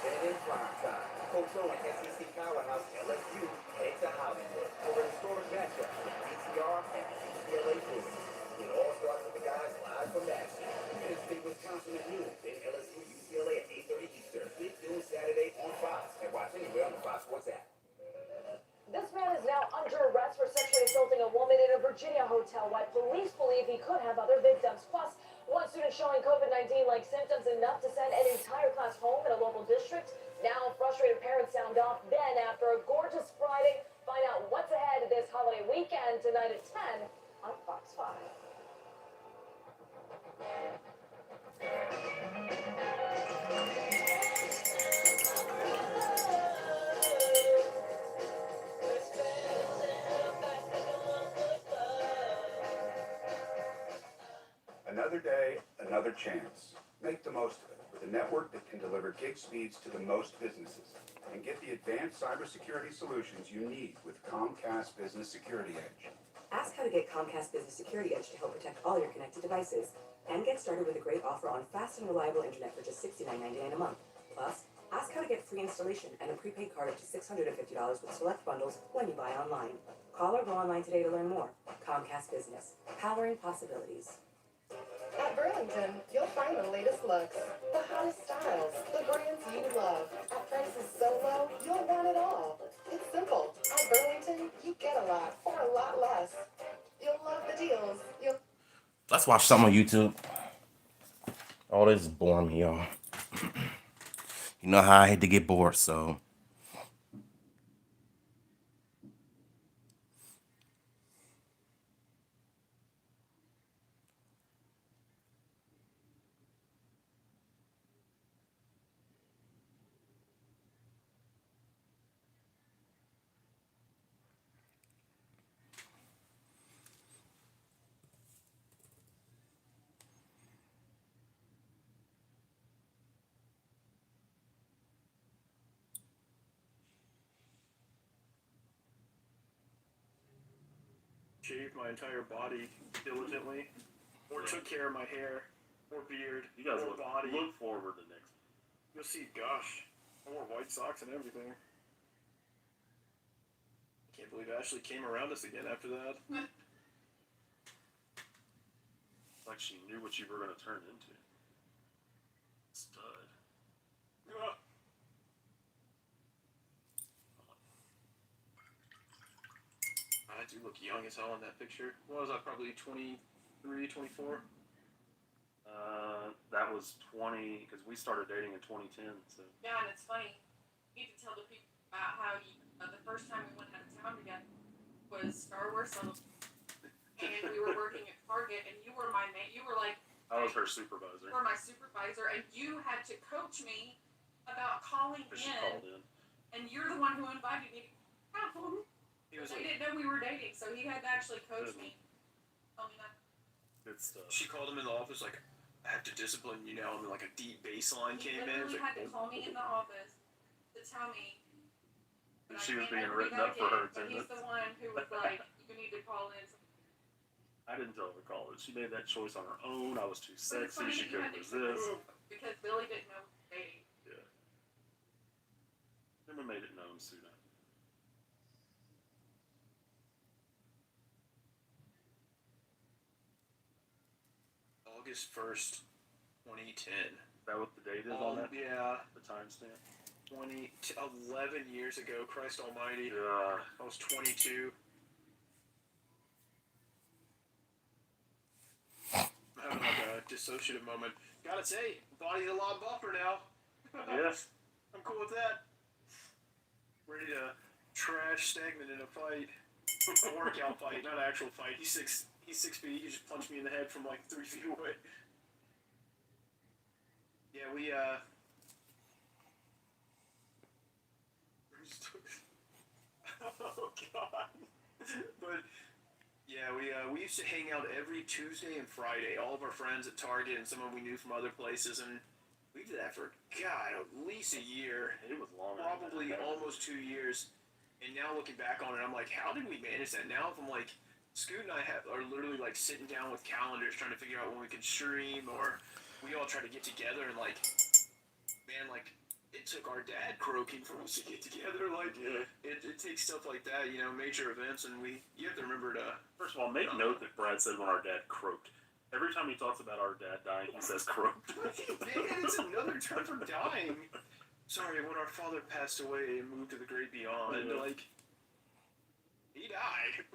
[SPEAKER 6] Then in prime time, Coach O and SEC powerhouse LSU head to Hollywood for a historic matchup with DTR and UCLA Bruins. It all starts with the guys live from Madison. Penn State, Wisconsin at noon, then LSU UCLA at 8:30 Eastern. Big Noon Saturday on Fox, and watch anywhere on the Fox Sports app.
[SPEAKER 10] This man is now under arrest for sexually assaulting a woman in a Virginia hotel, while police believe he could have other victims. Plus, one student showing COVID-19-like symptoms enough to send an entire class home in a local district. Now, frustrated parents sound off. Then, after a gorgeous Friday, find out what's ahead this holiday weekend tonight at 10 on Fox 5.
[SPEAKER 11] Another day, another chance. Make the most of it with a network that can deliver gig speeds to the most businesses. And get the advanced cybersecurity solutions you need with Comcast Business Security Edge.
[SPEAKER 12] Ask how to get Comcast Business Security Edge to help protect all your connected devices. And get started with a great offer on fast and reliable internet for just $69.99 a month. Plus, ask how to get free installation and a prepaid card up to $650 with select bundles when you buy online. Call or go online today to learn more. Comcast Business. Powering possibilities.
[SPEAKER 13] At Burlington, you'll find the latest looks, the hottest styles, the brands you love, at prices so low, you'll want it all. It's simple. At Burlington, you get a lot for a lot less. You'll love the deals.
[SPEAKER 1] Let's watch some on YouTube. All this is boring me, y'all. You know how I hate to get bored, so.
[SPEAKER 2] Shaved my entire body diligently, or took care of my hair, or beard,
[SPEAKER 3] You guys
[SPEAKER 2] or body.
[SPEAKER 3] look forward to next.
[SPEAKER 2] You'll see, gosh, I wore white socks and everything. Can't believe Ashley came around us again after that.
[SPEAKER 3] It's like she knew what you were going to turn into. Stud.
[SPEAKER 2] I do look young as hell in that picture. What was I, probably 23, 24?
[SPEAKER 3] That was 20, because we started dating in 2010, so.
[SPEAKER 4] Yeah, and it's funny. You need to tell the people about how you, the first time we went out of town together was Star Wars Celebration. And we were working at Target, and you were my mate. You were like,
[SPEAKER 3] I was her supervisor.
[SPEAKER 4] you were my supervisor, and you had to coach me about calling
[SPEAKER 3] Because she called
[SPEAKER 4] in.
[SPEAKER 3] in.
[SPEAKER 4] And you're the one who invited me to come.
[SPEAKER 2] He was
[SPEAKER 4] They
[SPEAKER 2] like,
[SPEAKER 4] didn't know we were dating, so he had to actually coach me. Tell me that.
[SPEAKER 3] Good stuff.
[SPEAKER 2] she called him in the office like, I have to discipline you now, and then like a deep bass line
[SPEAKER 4] He
[SPEAKER 2] came in. It was
[SPEAKER 4] literally
[SPEAKER 2] like,
[SPEAKER 4] had to call me in the office to tell me.
[SPEAKER 3] And
[SPEAKER 4] but
[SPEAKER 3] she
[SPEAKER 4] I
[SPEAKER 3] was
[SPEAKER 4] can't
[SPEAKER 3] being
[SPEAKER 4] ever do
[SPEAKER 3] written
[SPEAKER 4] that
[SPEAKER 3] up for her
[SPEAKER 4] again, but he's
[SPEAKER 3] attendance.
[SPEAKER 4] the one who was like, you need to call in.
[SPEAKER 3] I didn't tell her to call it. She made that choice on her own. I was too
[SPEAKER 4] But it's
[SPEAKER 3] sexy.
[SPEAKER 4] funny
[SPEAKER 3] She
[SPEAKER 4] that you had
[SPEAKER 3] couldn't
[SPEAKER 4] to
[SPEAKER 3] resist.
[SPEAKER 4] because Billy didn't know we were dating.
[SPEAKER 3] Yeah. Never made it known soon after.
[SPEAKER 2] August 1st, 2010.
[SPEAKER 3] Is that what the date is on that?
[SPEAKER 2] Yeah.
[SPEAKER 3] The timestamp?
[SPEAKER 2] 11 years ago. Christ almighty.
[SPEAKER 3] Yeah.
[SPEAKER 2] I was 22. I'm having like a dissociative moment. Gotta say, body's a lot buffer now.
[SPEAKER 3] Yes.
[SPEAKER 2] I'm cool with that. Ready to trash Stagnant in a fight. A workout fight, not an actual fight. He's 6 feet. He just punched me in the head from like 3 feet away. Yeah, we oh god. But yeah, we used to hang out every Tuesday and Friday. All of our friends at Target and someone we knew from other places, and we did that for God at least a year.
[SPEAKER 3] It was long.
[SPEAKER 2] Probably almost 2 years. And now looking back on it, I'm like, how did we manage that? Now if I'm like, Scoot and I are literally like sitting down with calendars trying to figure out when we can stream, or we all try to get together and like, man, like it took our dad croaking for us to get together. Like it takes stuff like that, you know, major events, and you have to remember to.
[SPEAKER 3] First of all, make note that Brad said when our dad croaked. Every time he talks about our dad dying, he says croaked.
[SPEAKER 2] Man, it's another term for dying. Sorry, when our father passed away and moved to the great beyond, like he died.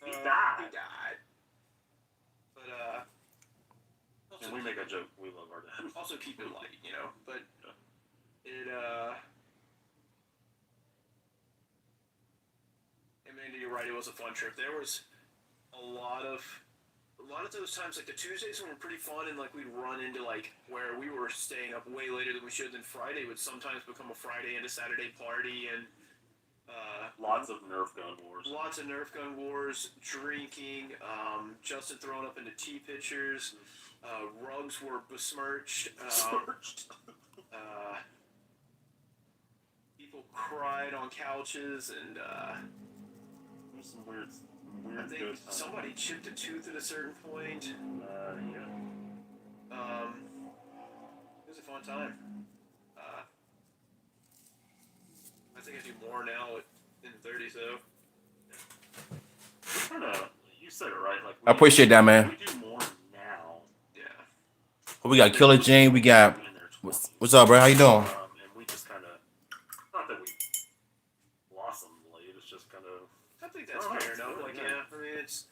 [SPEAKER 3] He died.
[SPEAKER 2] He died. But
[SPEAKER 3] and we make a joke. We love our dad.
[SPEAKER 2] Also keep it light, you know. But it Amanda, you're right. It was a fun trip. There was a lot of those times, like the Tuesdays were pretty fun, and like we'd run into like where we were staying up way later than we should. Then Friday would sometimes become a Friday and a Saturday party, and
[SPEAKER 3] lots of Nerf gun wars.
[SPEAKER 2] Lots of Nerf gun wars, drinking. Justin throwing up into tea pitchers. Rugs were besmirched. People cried on couches, and
[SPEAKER 3] there's some weird
[SPEAKER 2] I think somebody chipped a tooth at a certain point.
[SPEAKER 3] Yeah.
[SPEAKER 2] It was a fun time. I think I do more now in the 30s, though.
[SPEAKER 3] You said it right. Like
[SPEAKER 1] I appreciate that, man.
[SPEAKER 3] We do more now.
[SPEAKER 2] Yeah.
[SPEAKER 1] We got Killer Jane. We got what's up, bro? How you doing?
[SPEAKER 3] And we just kind of, not that we blossomed late. It's just kind of.
[SPEAKER 2] I think that's fair enough. Like, yeah, I mean, it's.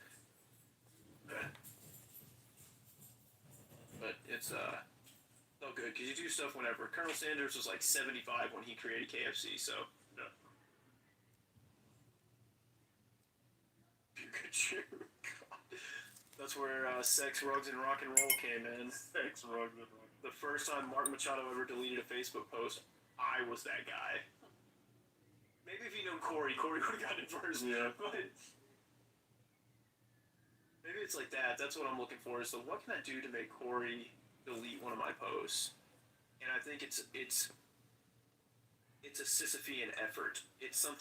[SPEAKER 2] But it's all good because you do stuff whenever. Colonel Sanders was like 75 when he created KFC, so.
[SPEAKER 3] Yeah.
[SPEAKER 2] Pikachu. God. That's where sex, rugs, and rock and roll came in.
[SPEAKER 3] Sex, rugs, and rock.
[SPEAKER 2] The first time Mark Machado ever deleted a Facebook post, I was that guy. Maybe if you know Corey would have gotten it first.
[SPEAKER 3] Yeah.
[SPEAKER 2] But maybe it's like that. That's what I'm looking for. So what can I do to make Corey delete one of my posts? And I think it's a Sisyphean effort. It's a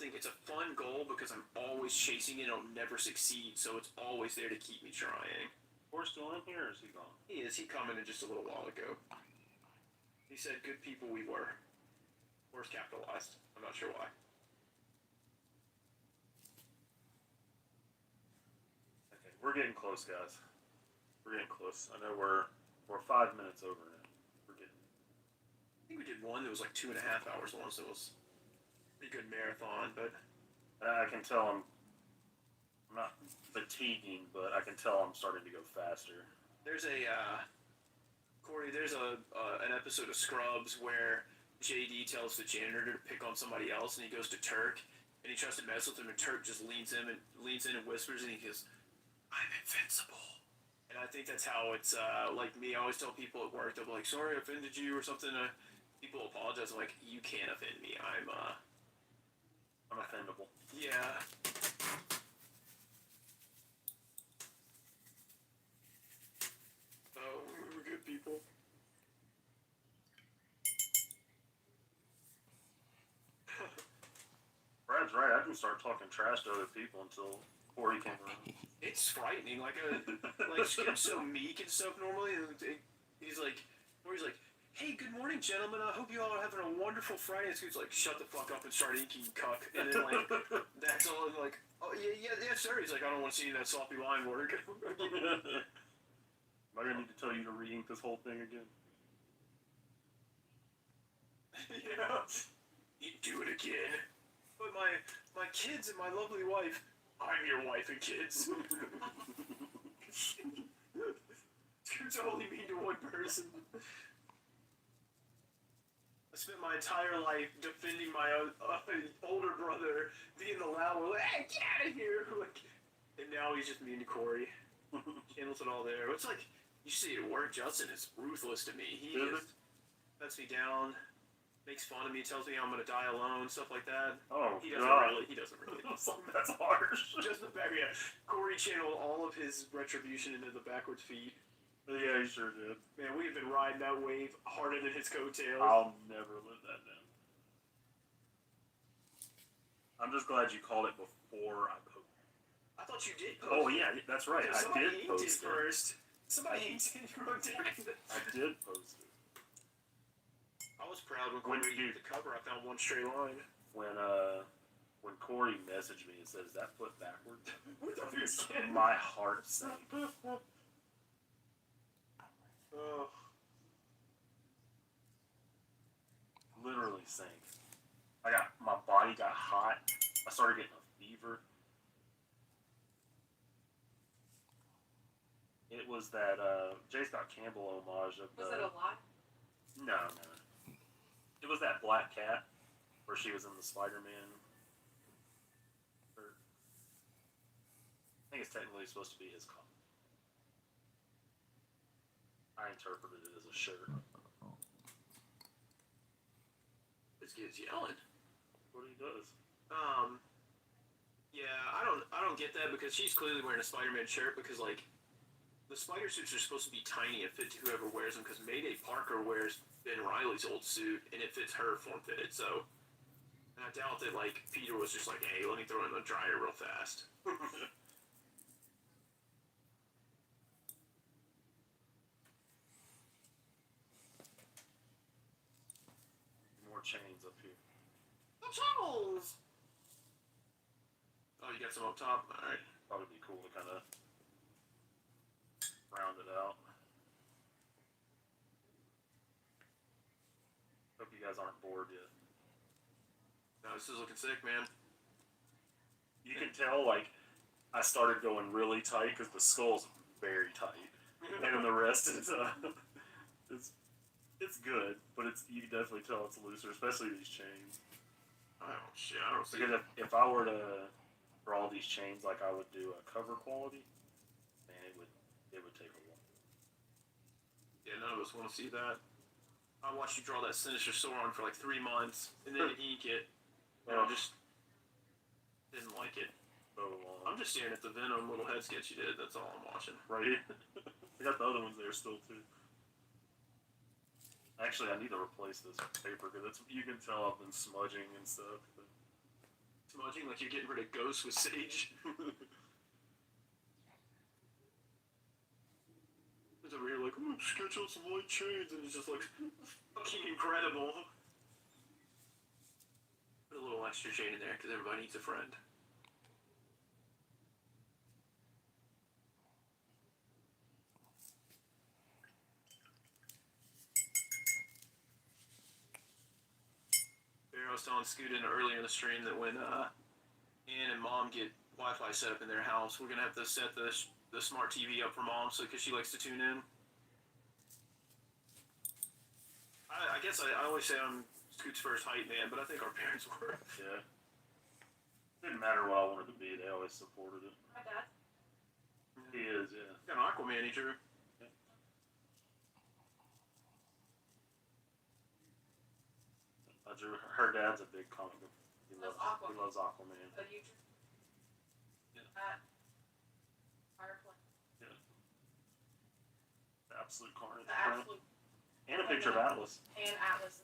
[SPEAKER 2] fun goal because I'm always chasing it. I'll never succeed. So it's always there to keep me trying.
[SPEAKER 3] We're still in here, or is he gone?
[SPEAKER 2] He is. He commented just a little while ago. He said, "Good people we were." Where's capitalized? I'm not sure why.
[SPEAKER 3] Okay, we're getting close, guys. We're getting close. I know we're 5 minutes over now. We're getting.
[SPEAKER 2] I think we did one that was like 2.5 hours long, so it was a pretty good marathon. But
[SPEAKER 3] I can tell I'm not fatiguing, but I can tell I'm starting to go faster.
[SPEAKER 2] There's Corey. There's an episode of Scrubs where JD tells the janitor to pick on somebody else, and he goes to Turk, and he tries to mess with him, and Turk just leans in and whispers, and he goes, "I'm invincible." And I think that's how it's like me. I always tell people at work, they'll be like, "Sorry, I offended you," or something. People apologize. I'm like, "You can't offend me. I'm
[SPEAKER 3] offendable."
[SPEAKER 2] Yeah. Oh, we're good people.
[SPEAKER 3] Brad's right. I can start talking trash to other people until Corey came around.
[SPEAKER 2] It's frightening. Like I'm so meek and stuff normally. And he's like, "Hey, good morning, gentlemen. I hope you all are having a wonderful Friday." And Scoot's like, "Shut the fuck up and start inking, cuck." And then like, that's all. I'm like, "Oh yeah, sir." He's like, "I don't want to see that sloppy line work."
[SPEAKER 3] Am I gonna need to tell you to re-ink this whole thing again?
[SPEAKER 2] Yeah. You do it again. But my kids and my lovely wife, I'm your wife and kids. Dudes only mean to one person. I spent my entire life defending my older brother, being the loud one, like, hey, get out of here! Like, and now he's just mean to Corey. Handles it all there. It's like, you see it at work, Justin is ruthless to me. He just lets me down, makes fun of me, tells me I'm gonna die alone, stuff like that.
[SPEAKER 3] Oh,
[SPEAKER 2] He doesn't really.
[SPEAKER 3] That's harsh.
[SPEAKER 2] Just the back, yeah. Corey channeled all of his retribution into the backwards feed.
[SPEAKER 3] Yeah, he sure did.
[SPEAKER 2] Man, we've been riding that wave harder than his coattails.
[SPEAKER 3] I'll never live that down. I'm just glad you called it before I posted.
[SPEAKER 2] I thought you did post.
[SPEAKER 3] Oh yeah, that's right. I did post it
[SPEAKER 2] first. Somebody inked it. You wrote down.
[SPEAKER 3] I did post it.
[SPEAKER 2] I was proud when Corey did the cover. I found one straight line.
[SPEAKER 3] When Corey messaged me and says that foot backwards, my heart sank. Literally sank. My body got hot. I started getting a fever. It was that J. Scott Campbell homage of the.
[SPEAKER 4] Was it a lie?
[SPEAKER 3] No. It was that black cat where she was in the Spider-Man. I think it's technically supposed to be his comic. I interpreted it as a shirt.
[SPEAKER 2] This kid's yelling.
[SPEAKER 3] What he does.
[SPEAKER 2] Yeah, I don't get that because she's clearly wearing a Spider-Man shirt because like the spider suits are supposed to be tiny and fit to whoever wears them because Mayday Parker wears Ben Reilly's old suit and it fits her form fitted. So, and I doubt that like Peter was just like, hey, let me throw it in the dryer real fast.
[SPEAKER 3] More chains up here.
[SPEAKER 2] The tunnels! Oh, you got some up top? Alright.
[SPEAKER 3] Probably be cool to kind of round it out. Hope you guys aren't bored yet.
[SPEAKER 2] No, this is looking sick, man.
[SPEAKER 3] You can tell, like, I started going really tight because the skull's very tight. And then the rest is, it's good, but you can definitely tell it's looser, especially these chains.
[SPEAKER 2] Oh, shit, I don't see
[SPEAKER 3] Because if I were to draw these chains like I would do a cover quality, man, it would take a while.
[SPEAKER 2] Yeah, none of us want to see that. I watched you draw that Sinister Sauron for like 3 months, and then ink it, and I just didn't like it. I'm just staring at the Venom little head sketch you did, that's all I'm watching.
[SPEAKER 3] Right? I got the other ones there still, too. Actually, I need to replace this paper, because you can tell I've been smudging and stuff. But...
[SPEAKER 2] Smudging like you're getting rid of ghosts with sage. It's over here like, I'm gonna sketch out some white chains, and it's just like, fucking incredible. Put a little extra chain in there, because everybody needs a friend. I was telling Scootin earlier in the stream that when Ann and Mom get Wi-Fi set up in their house, we're gonna have to set the smart TV up for Mom, so because she likes to tune in. I guess I always say I'm Scoot's first hype man, but I think our parents were.
[SPEAKER 3] Yeah. Didn't matter what I wanted to be; they always supported it.
[SPEAKER 4] My dad.
[SPEAKER 3] He is, yeah.
[SPEAKER 2] Got an Aquaman, he drew.
[SPEAKER 3] I drew. Her dad's a big comic book. He loves Aquaman.
[SPEAKER 4] So you drew
[SPEAKER 3] Yeah.
[SPEAKER 4] that fireplace.
[SPEAKER 3] Yeah. The absolute carnage.
[SPEAKER 4] The absolute.
[SPEAKER 3] And a picture of Atlas.
[SPEAKER 4] And Atlas.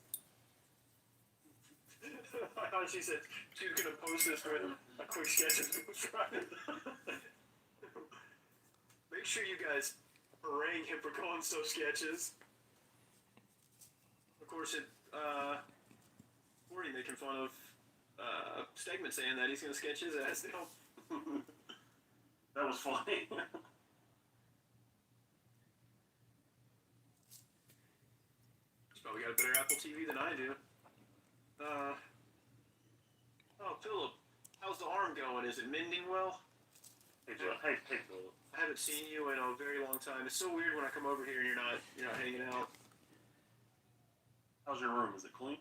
[SPEAKER 2] I thought she said she was gonna post this with a quick sketch of who's trying. Make sure you guys harangue him for calling stuff sketches. Of course, Corey making fun of Stegman saying that he's gonna sketch his ass now.
[SPEAKER 3] That was funny.
[SPEAKER 2] Probably got a better Apple TV than I do. Oh, Philip, how's the arm going? Is it mending well?
[SPEAKER 3] Hey, Joe. Hey, Philip.
[SPEAKER 2] I haven't seen you in a very long time. It's so weird when I come over here and you're not hanging out.
[SPEAKER 3] How's your room? Is it clean?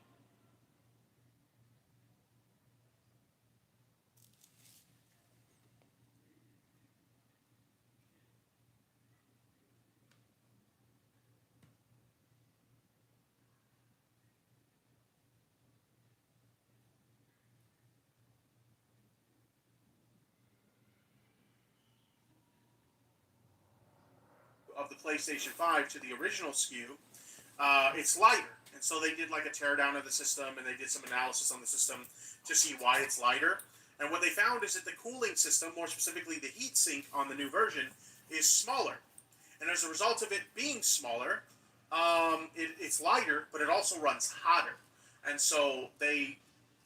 [SPEAKER 14] Of the PlayStation 5 to the original SKU, it's lighter. And so they did like a teardown of the system and they did some analysis on the system to see why it's lighter. And what they found is that the cooling system, more specifically the heat sink on the new version, is smaller. And as a result of it being smaller, it's lighter, but it also runs hotter. And so they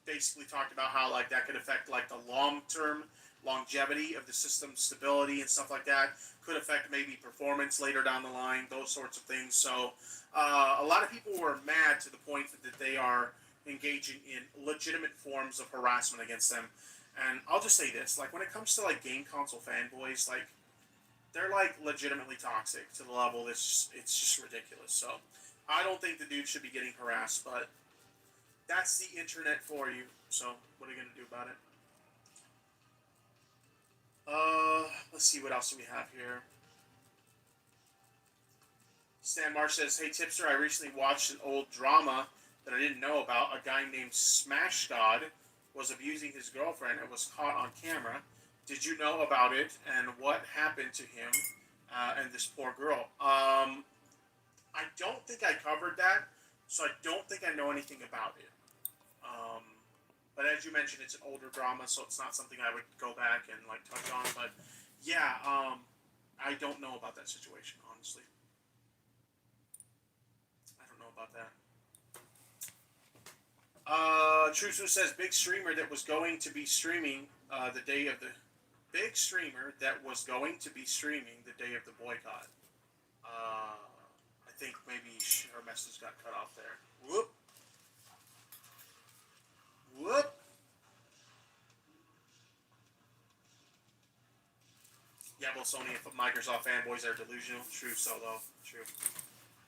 [SPEAKER 14] basically talked about how like that could affect like the long-term longevity of the system, stability and stuff like that. Could affect maybe performance later down the line, those sorts of things. So a lot of people were mad to the point that they are engaging in legitimate forms of harassment against them. And I'll just say this, like when it comes to like game console fanboys, like they're like legitimately toxic to the level that's it's just ridiculous. So I don't think the dude should be getting harassed, but that's the internet for you. So what are you gonna do about it? Let's see what else do we have here. Stan Marsh says, "Hey Tipster, I recently watched an old drama that I didn't know about. A guy named Smash God was abusing his girlfriend and was caught on camera. Did you know about it and what happened to him and this poor girl?" I don't think I covered that, so I don't think I know anything about it. But as you mentioned, it's an older drama, so it's not something I would go back and like touch on. But yeah, I don't know about that situation, honestly. I don't know about that. Trusu says big streamer that was going to be streaming the day of the big streamer that was going to be streaming the day of the boycott. I think maybe her message got cut off there. Whoop. Whoop. Yeah, well, Sony and Microsoft fanboys are delusional. True, Solo. True.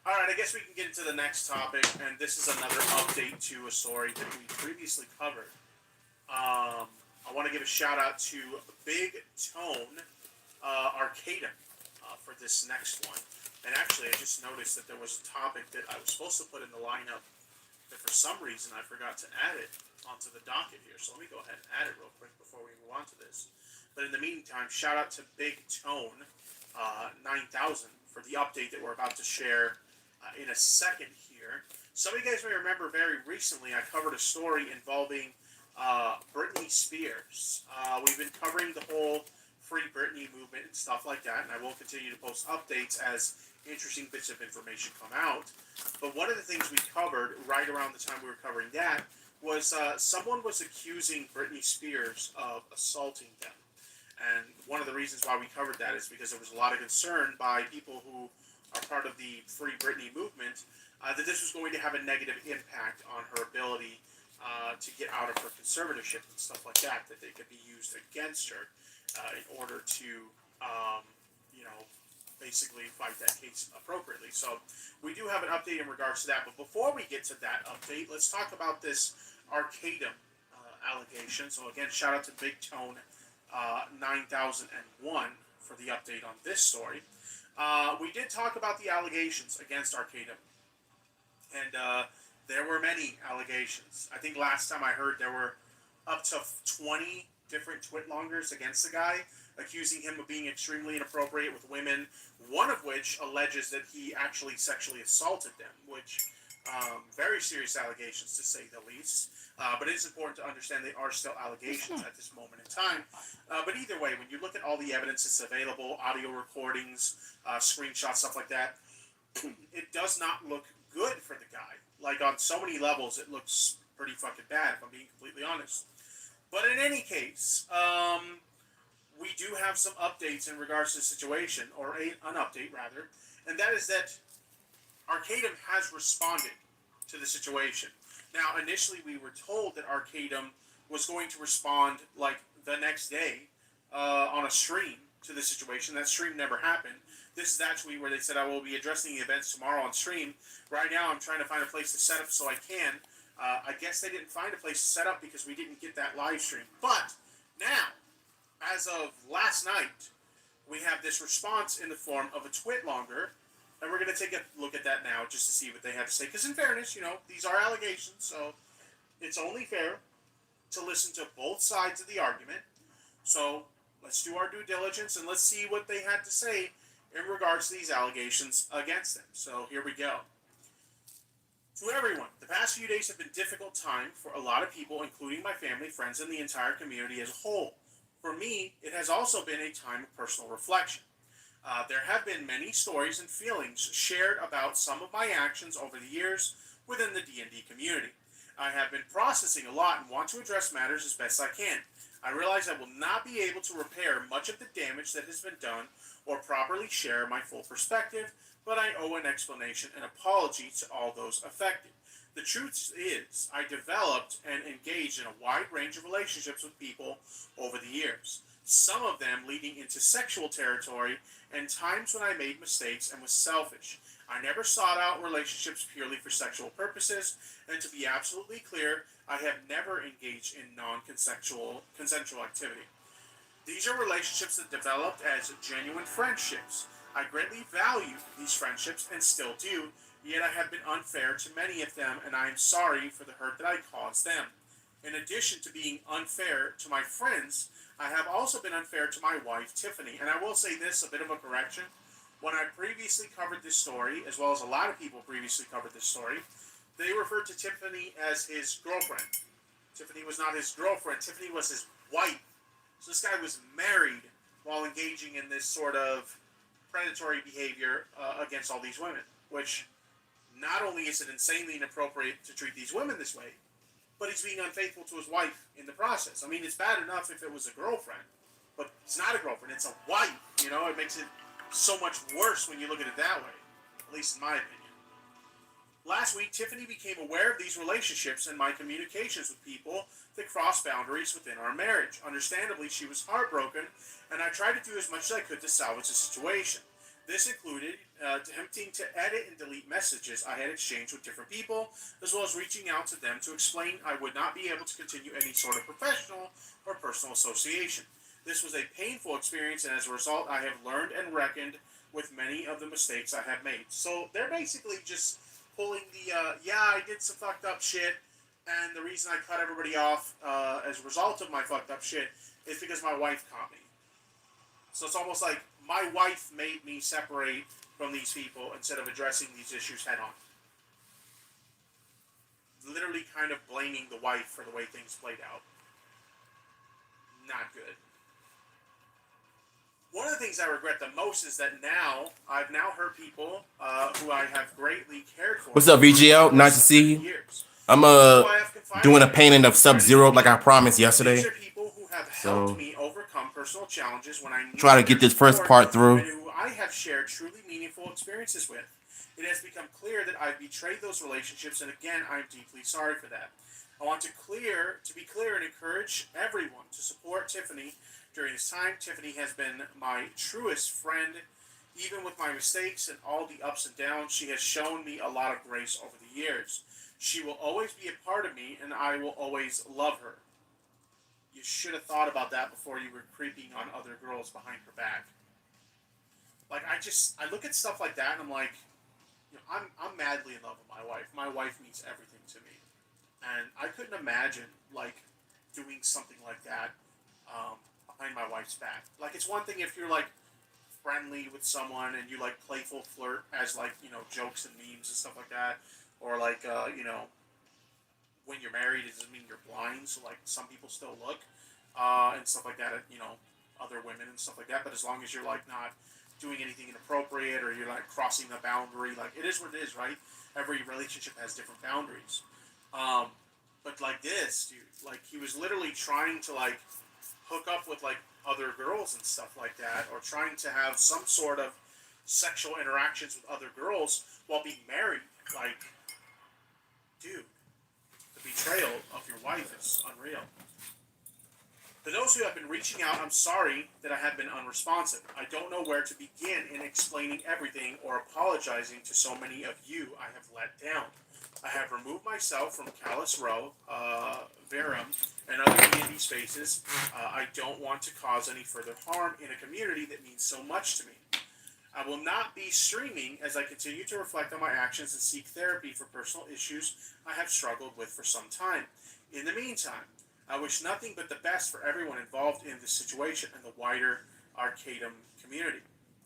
[SPEAKER 14] All right, I guess we can get into the next topic, and this is another update to a story that we previously covered. I want to give a shout out to Big Tone Arcada for this next one. And actually, I just noticed that there was a topic that I was supposed to put in the lineup that for some reason I forgot to add it onto the docket here. So let me go ahead and add it real quick before we move on to this. But in the meantime, shout out to Big Tone 9000 for the update that we're about to share in a second here. Some of you guys may remember very recently I covered a story involving Britney Spears. We've been covering the whole Free Britney movement and stuff like that, and I will continue to post updates as interesting bits of information come out. But one of the things we covered right around the time we were covering that was someone was accusing Britney Spears of assaulting them. And one of the reasons why we covered that is because there was a lot of concern by people who are part of the Free Britney movement that this was going to have a negative impact on her ability to get out of her conservatorship and stuff like that, that they could be used against her in order to, basically fight that case appropriately. So we do have an update in regards to that. But before we get to that update, let's talk about this Arcadum allegation. So again, shout out to Big Tone 9001 for the update on this story. We did talk about the allegations against Arcadum. And there were many allegations. I think last time I heard there were up to 20 different twit-longers against the guy, accusing him of being extremely inappropriate with women, one of which alleges that he actually sexually assaulted them, which, very serious allegations to say the least. But it is important to understand they are still allegations at this moment in time. But either way, when you look at all the evidence that's available, audio recordings, screenshots, stuff like that, it does not look good for the guy. Like, on so many levels, it looks pretty fucking bad, if I'm being completely honest. But in any case, we do have some updates in regards to the situation, or an update, rather, and that is that Arcadum has responded to the situation. Now, initially, we were told that Arcadum was going to respond like the next day on a stream to the situation. That stream never happened. This is actually where they said I will be addressing the events tomorrow on stream. Right now, I'm trying to find a place to set up so I can. I guess they didn't find a place to set up because we didn't get that live stream. But now, as of last night, we have this response in the form of a twit longer, and we're going to take a look at that now just to see what they have to say. Because in fairness, these are allegations, so it's only fair to listen to both sides of the argument. So let's do our due diligence and let's see what they had to say in regards to these allegations against them. So here we go. To everyone, the past few days have been a difficult time for a lot of people, including my family, friends, and the entire community as a whole. For me, it has also been a time of personal reflection. There have been many stories and feelings shared about some of my actions over the years within the D&D community. I have been processing a lot and want to address matters as best I can. I realize I will not be able to repair much of the damage that has been done or properly share my full perspective, but I owe an explanation and apology to all those affected. The truth is, I developed and engaged in a wide range of relationships with people over the years, some of them leading into sexual territory and times when I made mistakes and was selfish. I never sought out relationships purely for sexual purposes, and to be absolutely clear, I have never engaged in non-consensual activity. These are relationships that developed as genuine friendships. I greatly value these friendships and still do, yet I have been unfair to many of them, and I am sorry for the hurt that I caused them. In addition to being unfair to my friends, I have also been unfair to my wife, Tiffany. And I will say this, a bit of a correction. When I previously covered this story, as well as a lot of people previously covered this story, they referred to Tiffany as his girlfriend. Tiffany was not his girlfriend. Tiffany was his wife. So this guy was married while engaging in this sort of predatory behavior against all these women, which not only is it insanely inappropriate to treat these women this way, but he's being unfaithful to his wife in the process. I mean, it's bad enough if it was a girlfriend, but it's not a girlfriend, it's a wife. It makes it so much worse when you look at it that way, at least in my opinion. Last week, Tiffany became aware of these relationships and my communications with people that crossed boundaries within our marriage. Understandably, she was heartbroken, and I tried to do as much as I could to salvage the situation. This included attempting to edit and delete messages I had exchanged with different people, as well as reaching out to them to explain I would not be able to continue any sort of professional or personal association. This was a painful experience, and as a result, I have learned and reckoned with many of the mistakes I have made. So they're basically just pulling the, I did some fucked up shit, and the reason I cut everybody off as a result of my fucked up shit is because my wife caught me. So it's almost like my wife made me separate from these people instead of addressing these issues head on. Literally kind of blaming the wife for the way things played out. Not good. One of the things I regret the most is that I've now heard people who I have greatly cared for.
[SPEAKER 1] What's up, VGL? Nice to see you. I'm doing a painting of Sub-Zero like I promised yesterday.
[SPEAKER 14] These are people who have helped me overcome personal challenges when I
[SPEAKER 1] try to get this first part through.
[SPEAKER 14] And who I have shared truly meaningful experiences with. It has become clear that I've betrayed those relationships, and again, I'm deeply sorry for that. I want to be clear and encourage everyone to support Tiffany during this time. Tiffany has been my truest friend. Even with my mistakes and all the ups and downs, she has shown me a lot of grace over the years. She will always be a part of me, and I will always love her. You should have thought about that before you were creeping on other girls behind her back. Like, I look at stuff like that, and I'm like, I'm madly in love with my wife. My wife means everything to me. And I couldn't imagine, like, doing something like that behind my wife's back. Like, it's one thing if you're, like, friendly with someone and you, like, playful flirt as, like, jokes and memes and stuff like that. Or, like, when you're married, it doesn't mean you're blind. So, like, some people still look and stuff like that at, other women and stuff like that. But as long as you're, like, not doing anything inappropriate or you're, like, crossing the boundary, like, it is what it is, right? Every relationship has different boundaries. But like this, dude, like he was literally trying to like hook up with like other girls and stuff like that, or trying to have some sort of sexual interactions with other girls while being married. Like, dude, the betrayal of your wife is unreal. To those who have been reaching out, I'm sorry that I have been unresponsive. I don't know where to begin in explaining everything or apologizing to so many of you I have let down. I have removed myself from Callus Row, Verum, and other D&D spaces. I don't want to cause any further harm in a community that means so much to me. I will not be streaming as I continue to reflect on my actions and seek therapy for personal issues I have struggled with for some time. In the meantime, I wish nothing but the best for everyone involved in this situation and the wider Arcadum community.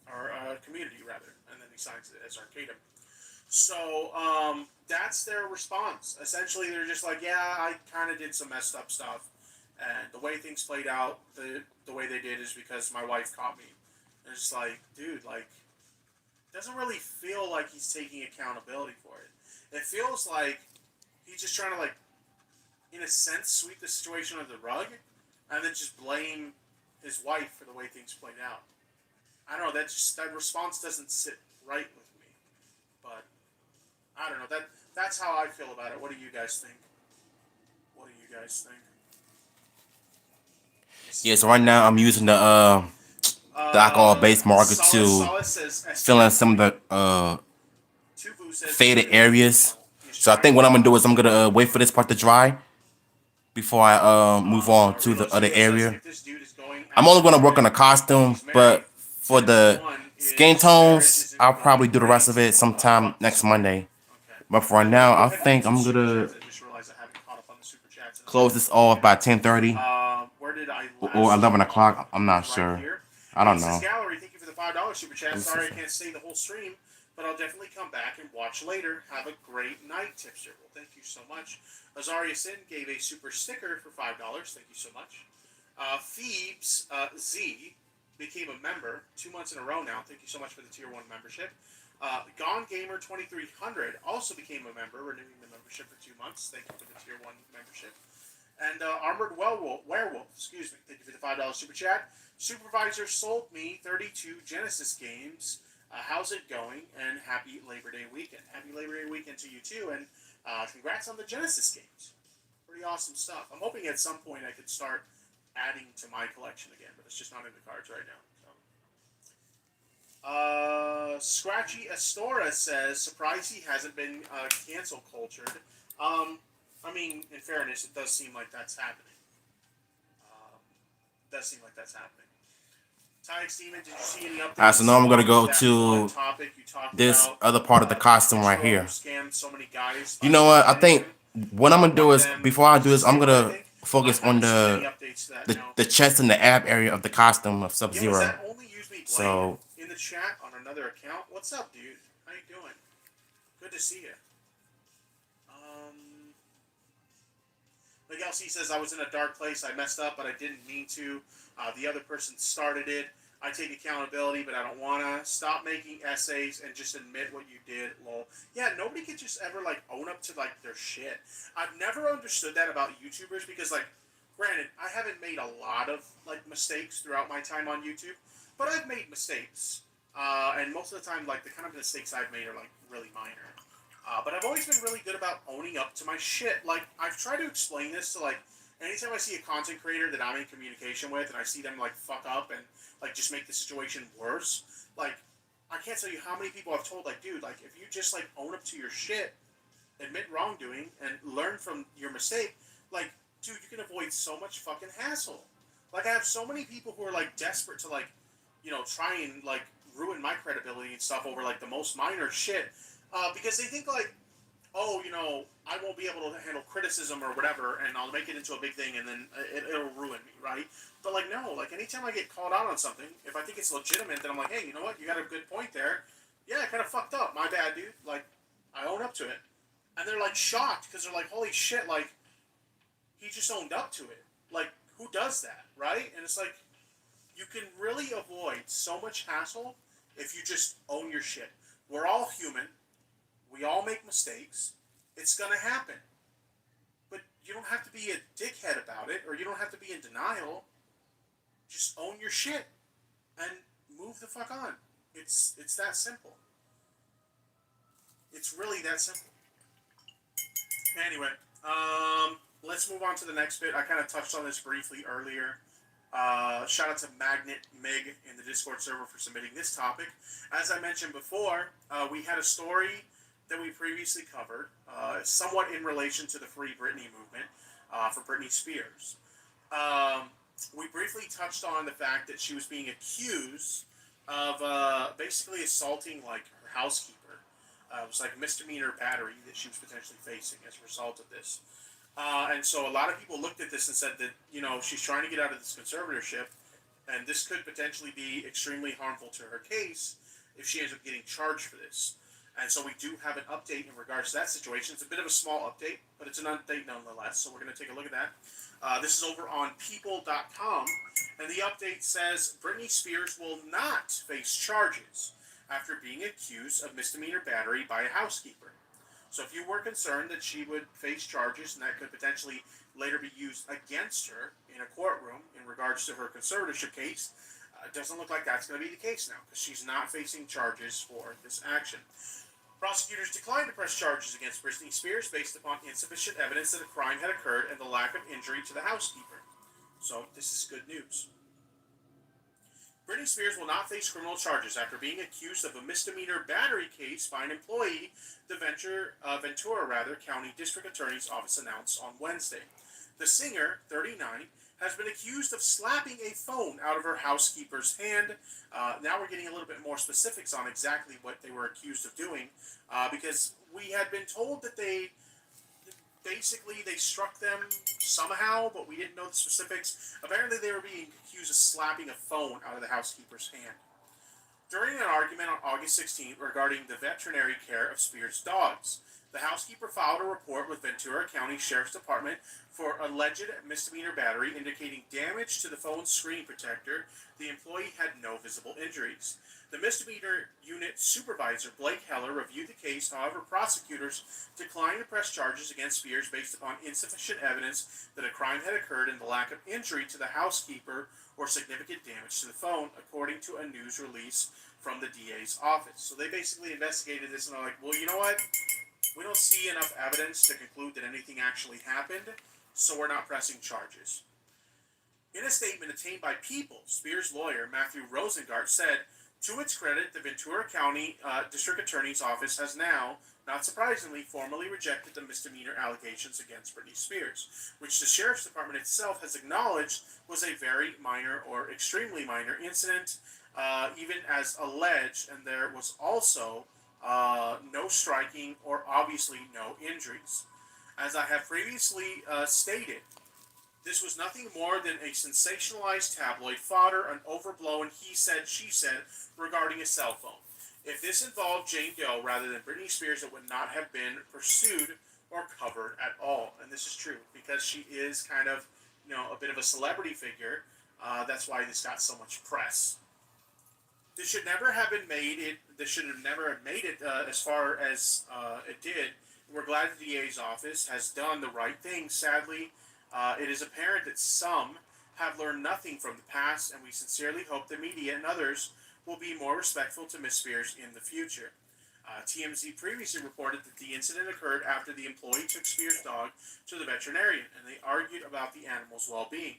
[SPEAKER 14] Or community, rather. And then he signs it as Arcadum. So, that's their response. Essentially, they're just like, yeah, I kind of did some messed up stuff. And the way things played out, the way they did is because my wife caught me. And it's like, dude, like, it doesn't really feel like he's taking accountability for it. It feels like he's just trying to, like, in a sense, sweep the situation under the rug, and then just blame his wife for the way things played out. I don't know, that response doesn't sit right with me. But I don't know, that's how I feel about it. What do you guys think?
[SPEAKER 1] Yeah, so right now I'm using the alcohol base marker to fill in some of the faded areas. So I think what I'm gonna do is I'm gonna wait for this part to dry before I move on to the other area. I'm only gonna work on the costume, but for the skin tones, I'll probably do the rest of it sometime next Monday. But for right now, I think I'm gonna close this off by 10:30 or 11 o'clock. I'm not sure. I don't know.
[SPEAKER 14] Gallery, thank you for the $5 super chat. Sorry I can't stay the whole stream, but I'll definitely come back and watch later. Have a great night, Tipster. Well, thank you so much. Azaria Sin gave a super sticker for $5. Thank you so much. Phoebes Z became a member 2 months in a row now. Thank you so much for the Tier 1 membership. Gone Gamer 2300 also became a member, renewing the membership for 2 months. Thank you for the Tier 1 membership. And Armored Werewolf, excuse me. Thank you for the $5 super chat. Supervisor sold me 32 Genesis games. How's it going? And happy Labor Day weekend. Happy Labor Day weekend to you too. And congrats on the Genesis games. Pretty awesome stuff. I'm hoping at some point I could start adding to my collection again, but it's just not in the cards right now. So. Scratchy Astora says, surprised he hasn't been cancel cultured. I mean, in fairness, it does seem like that's happening. Tyx Demon, did you see any updates?
[SPEAKER 1] Alright, so now I'm gonna go to this other part of the costume right here. You know what? I think what I'm gonna do is, before I do this, I'm gonna focus on the chest and the ab area of the costume of Sub-Zero. So
[SPEAKER 14] in the chat on another account. What's up, dude? How you doing? Good to see you. Like LC says, I was in a dark place. I messed up, but I didn't mean to. The other person started it. I take accountability, but I don't want to. Stop making essays and just admit what you did, lol. Yeah, nobody can just ever, like, own up to, like, their shit. I've never understood that about YouTubers because, like, granted, I haven't made a lot of, like, mistakes throughout my time on YouTube, but I've made mistakes. And most of the time, like, the kind of mistakes I've made are, like, really minor. But I've always been really good about owning up to my shit. Like, I've tried to explain this to, like, anytime I see a content creator that I'm in communication with and I see them, like, fuck up and, like, just make the situation worse, like, I can't tell you how many people I've told, like, dude, like, if you just, like, own up to your shit, admit wrongdoing, and learn from your mistake, like, dude, you can avoid so much fucking hassle. Like, I have so many people who are, like, desperate to, like, you know, try and, like, ruin my credibility and stuff over, like, the most minor shit. Because they think, like, oh, you know, I won't be able to handle criticism or whatever, and I'll make it into a big thing, and then it'll ruin me, right? But, like, no, like, anytime I get called out on something, if I think it's legitimate, then I'm like, hey, you know what, you got a good point there. Yeah, I kind of fucked up. My bad, dude. Like, I own up to it. And they're, like, shocked, because they're like, holy shit, like, he just owned up to it. Like, who does that, right? And it's like, you can really avoid so much hassle if you just own your shit. We're all human. We all make mistakes. It's going to happen. But you don't have to be a dickhead about it, or you don't have to be in denial. Just own your shit and move the fuck on. It's that simple. It's really that simple. Anyway, let's move on to the next bit. I kind of touched on this briefly earlier. Shout out to Magnet Mig in the Discord server for submitting this topic. As I mentioned before, we had a story that we previously covered, somewhat in relation to the Free Britney movement for Britney Spears. We briefly touched on the fact that she was being accused of basically assaulting like her housekeeper. It was like misdemeanor battery that she was potentially facing as a result of this. And so a lot of people looked at this and said that, you know, she's trying to get out of this conservatorship, and this could potentially be extremely harmful to her case if she ends up getting charged for this. And so we do have an update in regards to that situation. It's a bit of a small update, but it's an update nonetheless, so we're going to take a look at that. This is over on people.com, and the update says Britney Spears will not face charges after being accused of misdemeanor battery by a housekeeper. So if you were concerned that she would face charges and that could potentially later be used against her in a courtroom in regards to her conservatorship case, it doesn't look like that's going to be the case now because she's not facing charges for this action. Prosecutors declined to press charges against Britney Spears based upon insufficient evidence that a crime had occurred and the lack of injury to the housekeeper. So this is good news. Britney Spears will not face criminal charges after being accused of a misdemeanor battery case by an employee, the Ventura County District Attorney's Office announced on Wednesday. The singer, 39, has been accused of slapping a phone out of her housekeeper's hand. Now we're getting a little bit more specifics on exactly what they were accused of doing, because we had been told that they struck them somehow, but we didn't know the specifics. Apparently they were being accused of slapping a phone out of the housekeeper's hand. During an argument on August 16th regarding the veterinary care of Spears' dogs, the housekeeper filed a report with Ventura County Sheriff's Department for alleged misdemeanor battery indicating damage to the phone's screen protector. The employee had no visible injuries. The misdemeanor unit supervisor, Blake Heller, reviewed the case. However, prosecutors declined to press charges against Spears based upon insufficient evidence that a crime had occurred and the lack of injury to the housekeeper or significant damage to the phone, according to a news release from the DA's office. So they basically investigated this and they're like, well, you know what? We don't see enough evidence to conclude that anything actually happened, so we're not pressing charges. In a statement obtained by People, Spears' lawyer, Matthew Rosengart, said, to its credit, the Ventura County District Attorney's Office has now, not surprisingly, formally rejected the misdemeanor allegations against Britney Spears, which the Sheriff's Department itself has acknowledged was a very minor or extremely minor incident, even as alleged, and there was also no striking or obviously no injuries. As I have previously stated, this was nothing more than a sensationalized tabloid fodder, an overblown he said, she said regarding a cell phone. If this involved Jane Doe rather than Britney Spears, it would not have been pursued or covered at all. And this is true because she is kind of, you know, a bit of a celebrity figure. That's why this got so much press. This should never have been made. This should have never have made it as far as it did. We're glad the DA's office has done the right thing. Sadly, it is apparent that some have learned nothing from the past, and we sincerely hope the media and others will be more respectful to Ms. Spears in the future. TMZ previously reported that the incident occurred after the employee took Spears' dog to the veterinarian, and they argued about the animal's well-being.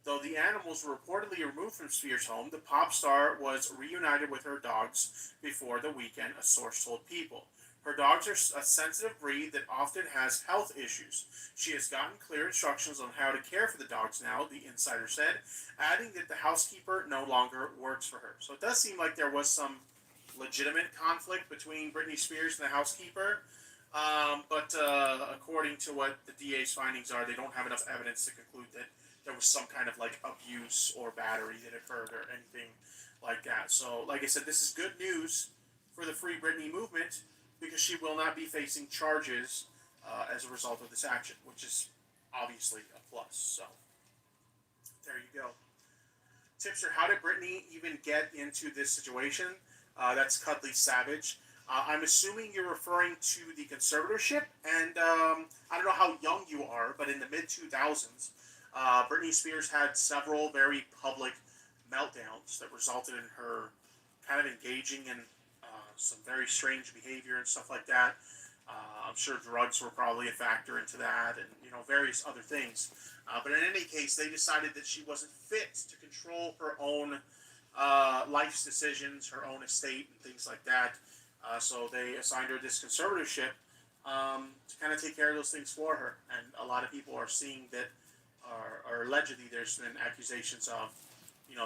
[SPEAKER 14] Though the animals were reportedly removed from Spears' home, the pop star was reunited with her dogs before the weekend, a source told People. Her dogs are a sensitive breed that often has health issues. She has gotten clear instructions on how to care for the dogs now, the insider said, adding that the housekeeper no longer works for her. So it does seem like there was some legitimate conflict between Britney Spears and the housekeeper, but according to what the DA's findings are, they don't have enough evidence to conclude that there was some kind of like abuse or battery that occurred or anything like that. So, like I said, this is good news for the Free Britney movement, because she will not be facing charges as a result of this action, which is obviously a plus. So, there you go. Tipster, how did Britney even get into this situation? That's Cuddly Savage. I'm assuming you're referring to the conservatorship, and I don't know how young you are, but in the mid-2000s, Britney Spears had several very public meltdowns that resulted in her kind of engaging in some very strange behavior and stuff like that. I'm sure drugs were probably a factor into that, and various other things. But in any case, they decided that she wasn't fit to control her own life's decisions, her own estate, and things like that. So they assigned her this conservatorship to kind of take care of those things for her. And a lot of people are seeing that, or allegedly, there's been accusations of,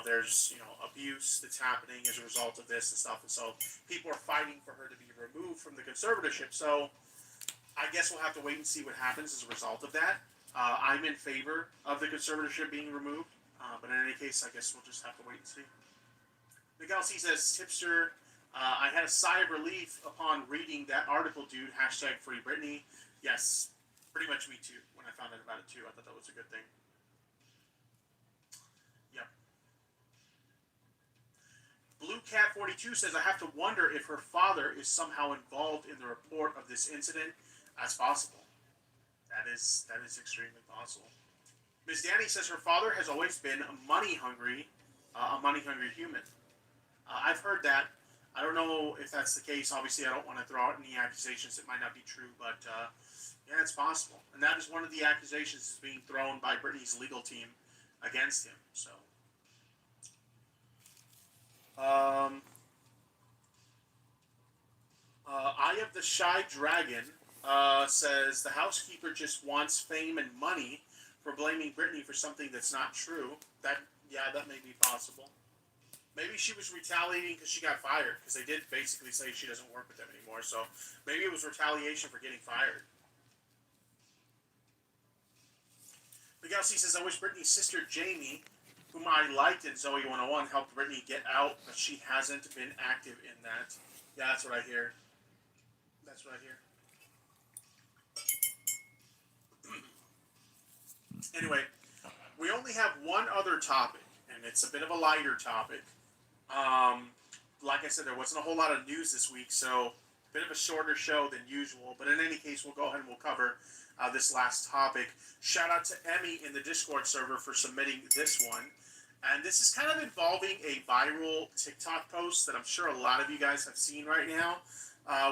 [SPEAKER 14] there's abuse that's happening as a result of this and stuff. And so people are fighting for her to be removed from the conservatorship. So I guess we'll have to wait and see what happens as a result of that. I'm in favor of the conservatorship being removed, but in any case, I guess we'll just have to wait and see. Miguel C says, Tipster, I had a sigh of relief upon reading that article, dude. # Free Britney. Yes, pretty much me too. When I found out about it too, I thought that was a good thing. Yep. Blue Cat 42 says, I have to wonder if her father is somehow involved in the report of this incident. That's possible. That is extremely possible. Ms. Danny says her father has always been a money hungry human. I've heard that. I don't know if that's the case. Obviously, I don't want to throw out any accusations that might not be true, but yeah, it's possible. And that is one of the accusations that's being thrown by Britney's legal team against him. So, Eye of the Shy Dragon says the housekeeper just wants fame and money for blaming Britney for something that's not true. That may be possible. Maybe she was retaliating because she got fired, because they did basically say she doesn't work with them anymore. So maybe it was retaliation for getting fired. Miguel C says, I wish Britney's sister Jamie, whom I liked in Zoe 101, helped Britney get out, but she hasn't been active in that. Yeah, that's what I hear. That's what I hear. Anyway, we only have one other topic, and it's a bit of a lighter topic. Like I said, there wasn't a whole lot of news this week, so a bit of a shorter show than usual. But in any case, we'll go ahead and we'll cover this last topic. Shout out to Emmy in the Discord server for submitting this one. And this is kind of involving a viral TikTok post that I'm sure a lot of you guys have seen right now,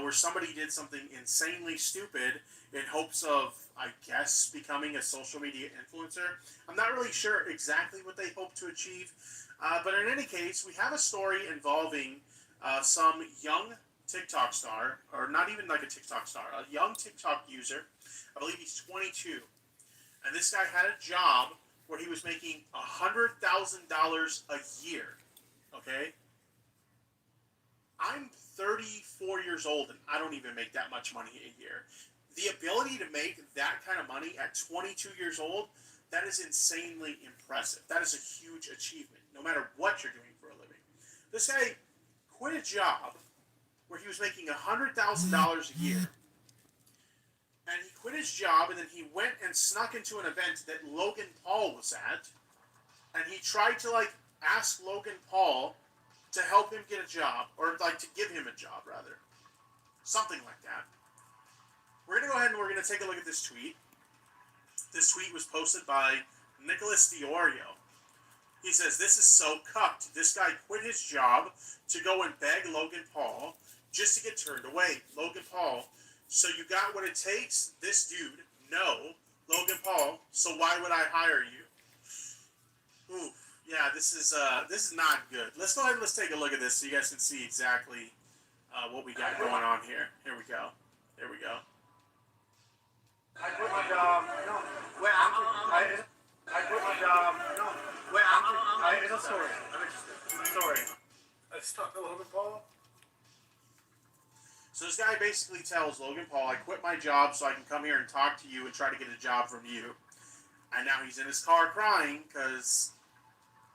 [SPEAKER 14] where somebody did something insanely stupid in hopes of, I guess, becoming a social media influencer. I'm not really sure exactly what they hope to achieve. But in any case, we have a story involving some young TikTok star, or not even like a TikTok star, a young TikTok user. I believe he's 22. And this guy had a job where he was making $100,000 a year. Okay? I'm 34 years old and I don't even make that much money a year. The ability to make that kind of money at 22 years old, that is insanely impressive. That is a huge achievement, no matter what you're doing for a living. This guy quit a job where he was making $100,000 a year, and he quit his job, and then he went and snuck into an event that Logan Paul was at, and he tried to, ask Logan Paul to help him get a job, or, to give him a job, rather. Something like that. We're going to go ahead and we're going to take a look at this tweet. This tweet was posted by Nicholas Diorio. He says, this is so cucked. This guy quit his job to go and beg Logan Paul just to get turned away. Logan Paul, so you got what it takes? This dude, no. Logan Paul, so why would I hire you? Ooh, yeah, this is not good. Let's go ahead and let's take a look at this so you guys can see exactly what we got going on here. Here we go. There we go.
[SPEAKER 15] I quit my job. No. Wait, I quit my job. No. Wait, it's a story. I'm interested. Sorry. I just talked to Logan Paul.
[SPEAKER 14] So this guy basically tells Logan Paul, I quit my job so I can come here and talk to you and try to get a job from you. And now he's in his car crying because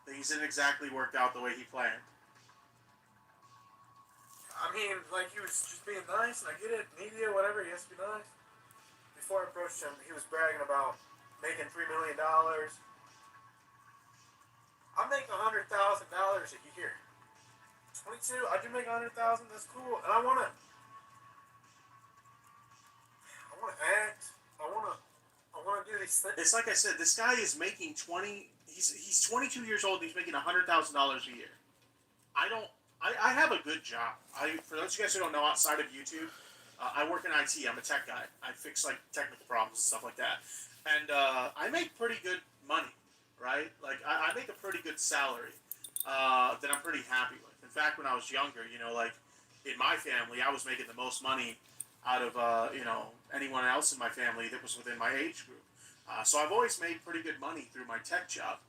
[SPEAKER 14] things didn't exactly work out the way he planned.
[SPEAKER 15] I mean, he was just being nice, and I get it, media, whatever, he has to be nice. Before I approached him, he was bragging about making $3 million. I make $100,000 a year. 22, I do make $100,000. That's cool, and I want to act. I want to do these things.
[SPEAKER 14] It's like I said, this guy is making He's 22 years old. And he's making $100,000 a year. I have a good job. For those of you guys who don't know, outside of YouTube, I work in IT. I'm a tech guy. I fix like technical problems and stuff like that. And I make pretty good money, right? Like I make a pretty good salary that I'm pretty happy with. In fact, when I was younger, like in my family, I was making the most money out of anyone else in my family that was within my age group. So I've always made pretty good money through my tech job,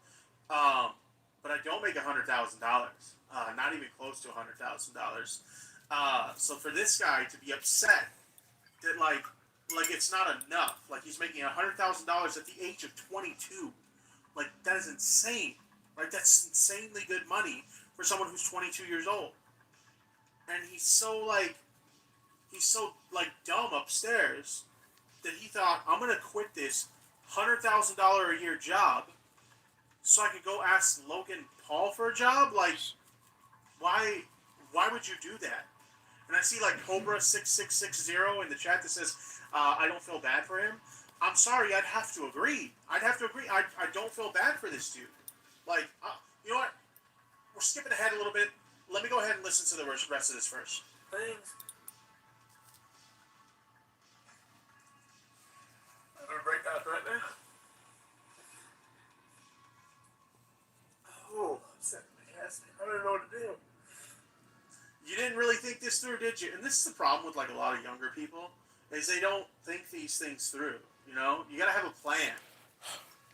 [SPEAKER 14] but I don't make $100,000. Not even close to $100,000. So for this guy to be upset that like it's not enough, like he's making $100,000 at the age of 22, like that is insane, right? That's insanely good money for someone who's 22 years old, and he's so dumb upstairs that he thought, I'm gonna quit this $100,000 a year job so I could go ask Logan Paul for a job. Like, why would you do that? And I see like Cobra6660 in the chat that says, I don't feel bad for him. I'm sorry, I'd have to agree. I don't feel bad for this dude. Like, you know what? We're skipping ahead a little bit. Let me go ahead and listen to the rest of this first.
[SPEAKER 15] Things. I'm gonna break that right now. Oh, I'm setting my ass. I don't know what to do.
[SPEAKER 14] You didn't really think this through, did you? And this is the problem with like a lot of younger people, is they don't think these things through. You gotta have a plan,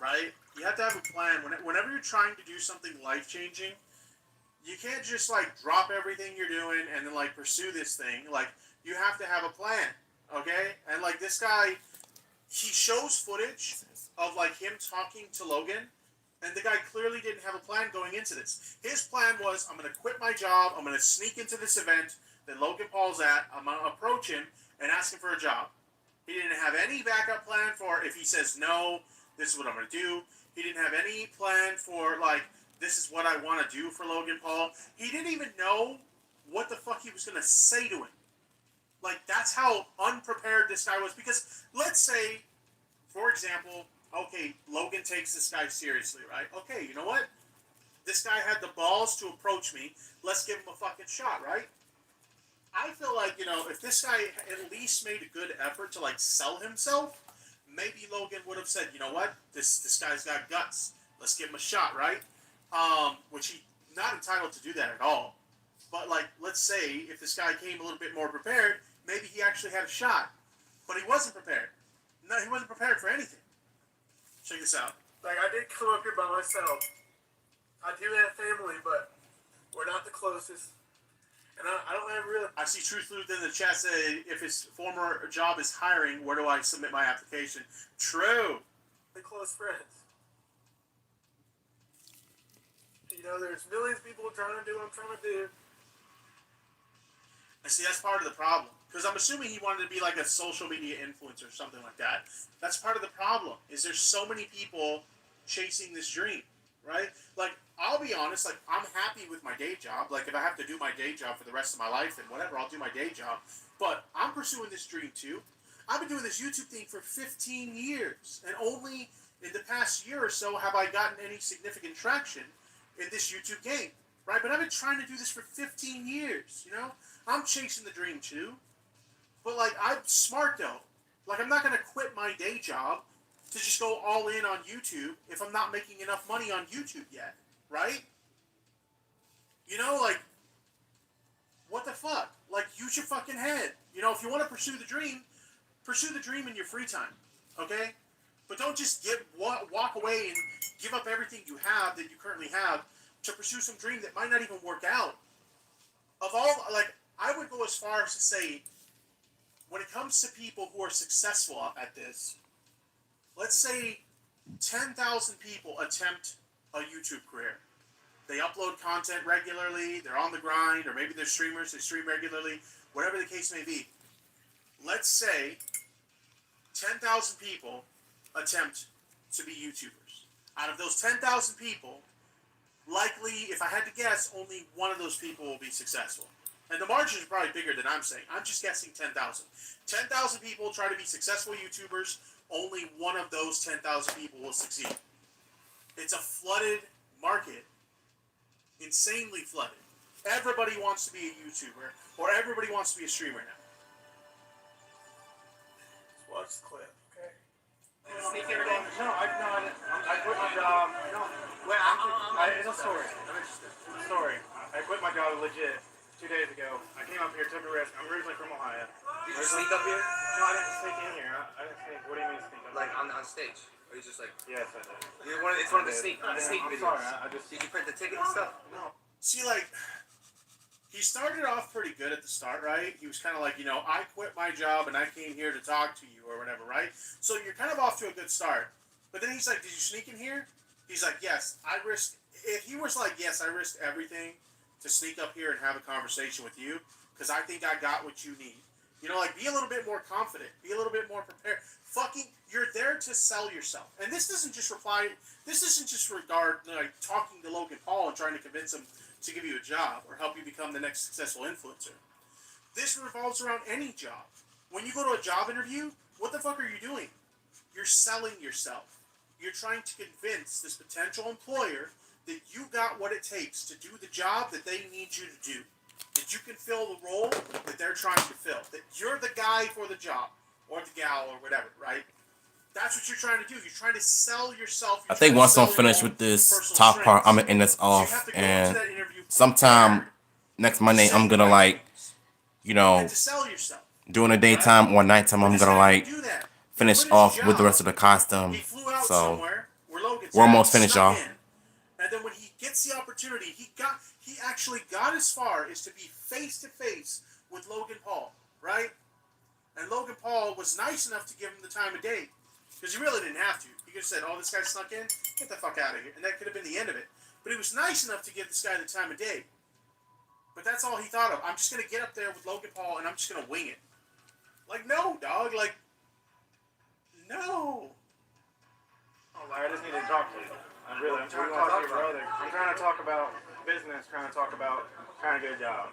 [SPEAKER 14] right? You have to have a plan. Whenever you're trying to do something life changing, you can't just like drop everything you're doing and then like pursue this thing. Like you have to have a plan, okay? And like this guy, he shows footage of like him talking to Logan. And the guy clearly didn't have a plan going into this. His plan was, I'm going to quit my job. I'm going to sneak into this event that Logan Paul's at. I'm going to approach him and ask him for a job. He didn't have any backup plan for if he says no, this is what I'm going to do. He didn't have any plan for, like, this is what I want to do for Logan Paul. He didn't even know what the fuck he was going to say to him. Like, that's how unprepared this guy was. Because let's say, for example, okay, Logan takes this guy seriously, right? Okay, you know what? This guy had the balls to approach me. Let's give him a fucking shot, right? I feel like, if this guy at least made a good effort to, like, sell himself, maybe Logan would have said, you know what? This guy's got guts. Let's give him a shot, right? Which he's not entitled to do that at all. But, like, let's say if this guy came a little bit more prepared, maybe he actually had a shot. But he wasn't prepared. No, he wasn't prepared for anything. Check this out.
[SPEAKER 15] Like, I did come up here by myself. I do have family, but we're not the closest. And I don't have really...
[SPEAKER 14] I see Truth Loot in the chat say, if his former job is hiring, where do I submit my application? True.
[SPEAKER 15] The close friends. There's millions of people trying to do what I'm trying to do.
[SPEAKER 14] And see, that's part of the problem. Because I'm assuming he wanted to be like a social media influencer or something like that. That's part of the problem, is there's so many people chasing this dream, right? Like, I'll be honest, like, I'm happy with my day job. Like, if I have to do my day job for the rest of my life, then whatever, I'll do my day job. But I'm pursuing this dream too. I've been doing this YouTube thing for 15 years. And only in the past year or so have I gotten any significant traction in this YouTube game, right? But I've been trying to do this for 15 years, I'm chasing the dream too. But, like, I'm smart, though. Like, I'm not going to quit my day job to just go all in on YouTube if I'm not making enough money on YouTube yet, right? Like, what the fuck? Like, use your fucking head. If you want to pursue the dream in your free time, okay? But don't just walk away and give up everything you have that you currently have to pursue some dream that might not even work out. I would go as far as to say, when it comes to people who are successful at this, let's say 10,000 people attempt a YouTube career. They upload content regularly, they're on the grind, or maybe they're streamers, they stream regularly, whatever the case may be. Let's say 10,000 people attempt to be YouTubers. Out of those 10,000 people, likely, if I had to guess, only one of those people will be successful. And the margins are probably bigger than I'm saying. I'm just guessing 10,000. 10,000 people try to be successful YouTubers. Only one of those 10,000 people will succeed. It's a flooded market. Insanely flooded. Everybody wants to be a YouTuber, or everybody wants to be a streamer now.
[SPEAKER 15] watch the clip, okay?
[SPEAKER 2] Sneak every day.
[SPEAKER 15] No, I quit my job. No, it's a story.
[SPEAKER 2] I'm interested.
[SPEAKER 15] Story. I quit my job legit 2 days ago. I came up here, took a risk. I'm originally from Ohio.
[SPEAKER 2] Did you sneak up here?
[SPEAKER 15] No, I didn't sneak in here. I didn't sneak. What do you mean sneak up?
[SPEAKER 2] Like on stage? Or you just like?
[SPEAKER 15] Yes, I did.
[SPEAKER 2] It's one of the sneak
[SPEAKER 15] I'm
[SPEAKER 2] videos.
[SPEAKER 15] sorry. I just.
[SPEAKER 2] Did you print the ticket and stuff?
[SPEAKER 15] No.
[SPEAKER 14] See, like, he started off pretty good at the start, right? He was kind of like, you know, I quit my job and I came here to talk to you or whatever, right? So you're kind of off to a good start. But then he's like, did you sneak in here? He's like, yes, I risked. If he was like, yes, I risked everything to sneak up here and have a conversation with you because I think I got what you need. You know, like, be a little bit more confident. Be a little bit more prepared. Fucking, you're there to sell yourself. And this doesn't just regard, like, talking to Logan Paul and trying to convince him to give you a job or help you become the next successful influencer. This revolves around any job. When you go to a job interview, what the fuck are you doing? You're selling yourself. You're trying to convince this potential employer that you got what it takes to do the job that they need you to do. That you can fill the role that they're trying to fill. That you're the guy for the job. Or the gal or whatever, right? That's what you're trying to do. You're trying to sell yourself.
[SPEAKER 1] I think once I'm finished with this top part, I'm gonna end this off, and sometime next Monday I'm gonna, like, you know, during the daytime or nighttime I'm gonna, like, finish off with the rest of the costume. So we're almost finished, y'all.
[SPEAKER 14] And then when he gets the opportunity, he actually got as far as to be face to face with Logan Paul, right? And Logan Paul was nice enough to give him the time of day. Because he really didn't have to. He could have said, oh, this guy snuck in? Get the fuck out of here. And that could have been the end of it. But he was nice enough to give this guy the time of day. But that's all he thought of. I'm just going to get up there with Logan Paul and I'm just going to wing it. Like, no, dog. Like, no.
[SPEAKER 15] Oh, Larry, I just need to talk to you. I'm trying to talk to your brother. I'm trying to talk about business, trying to talk about trying to get a job.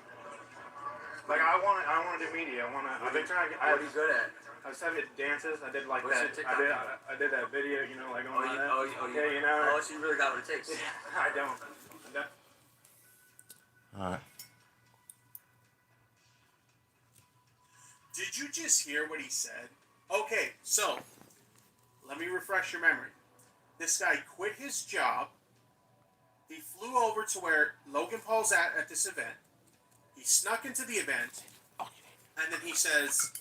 [SPEAKER 15] Like, I want to do media. I've been trying to get.
[SPEAKER 2] What are you good at?
[SPEAKER 15] I started dances. I did like
[SPEAKER 2] What's
[SPEAKER 15] that.
[SPEAKER 2] your TikTok?
[SPEAKER 15] I did that video, you know, like on that.
[SPEAKER 2] Yeah,
[SPEAKER 15] you know.
[SPEAKER 2] Oh, so you really got what it takes.
[SPEAKER 15] I don't.
[SPEAKER 1] Alright.
[SPEAKER 14] Did you just hear what he said? Okay, so let me refresh your memory. This guy quit his job. He flew over to where Logan Paul's at this event. He snuck into the event, and then he says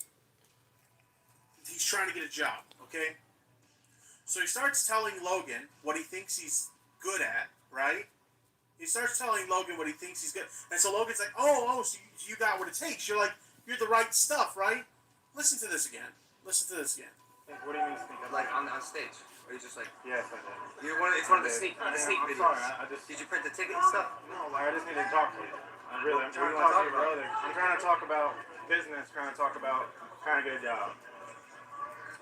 [SPEAKER 14] he's trying to get a job, okay? So he starts telling Logan what he thinks he's good at, right? He starts telling Logan what he thinks he's good. And so Logan's like, oh, so you got what it takes. You're like, you're the right stuff, right? Listen to this again. Listen to this again.
[SPEAKER 15] What do you mean sneak up?
[SPEAKER 2] Like on stage? Or you just like?
[SPEAKER 15] Yes, I did.
[SPEAKER 2] It's one of the sneak videos.
[SPEAKER 15] I'm sorry.
[SPEAKER 2] Did you print the ticket and stuff?
[SPEAKER 15] No, Larry, I just need to talk to you. I'm trying to talk to your brother. I'm trying to talk about business, trying to talk about trying to get a job.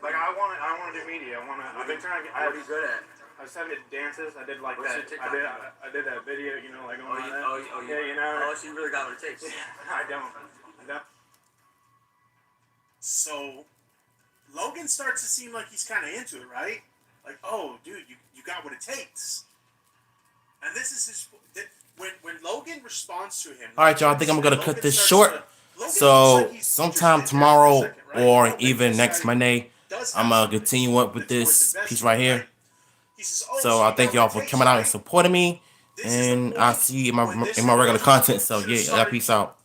[SPEAKER 15] Like, I want to do media. I've been trying to get.
[SPEAKER 2] What are you good at?
[SPEAKER 15] I started dances. I did like
[SPEAKER 2] What's
[SPEAKER 15] that.
[SPEAKER 2] your TikTok?
[SPEAKER 15] I did that video, you know, like on that.
[SPEAKER 2] Yeah,
[SPEAKER 15] you know.
[SPEAKER 2] Oh, so you really got what it takes.
[SPEAKER 15] I don't.
[SPEAKER 14] So Logan starts to seem like he's kind of into it, right? Like, oh, dude, you got what it takes. And this is his... When Logan responds to him...
[SPEAKER 1] Alright, y'all, I think I'm gonna cut this short. So, sometime tomorrow or even next Monday, I'm gonna continue up with this piece right here. So, I thank y'all for coming out and supporting me. And I'll see you in my regular content. So, yeah, peace out.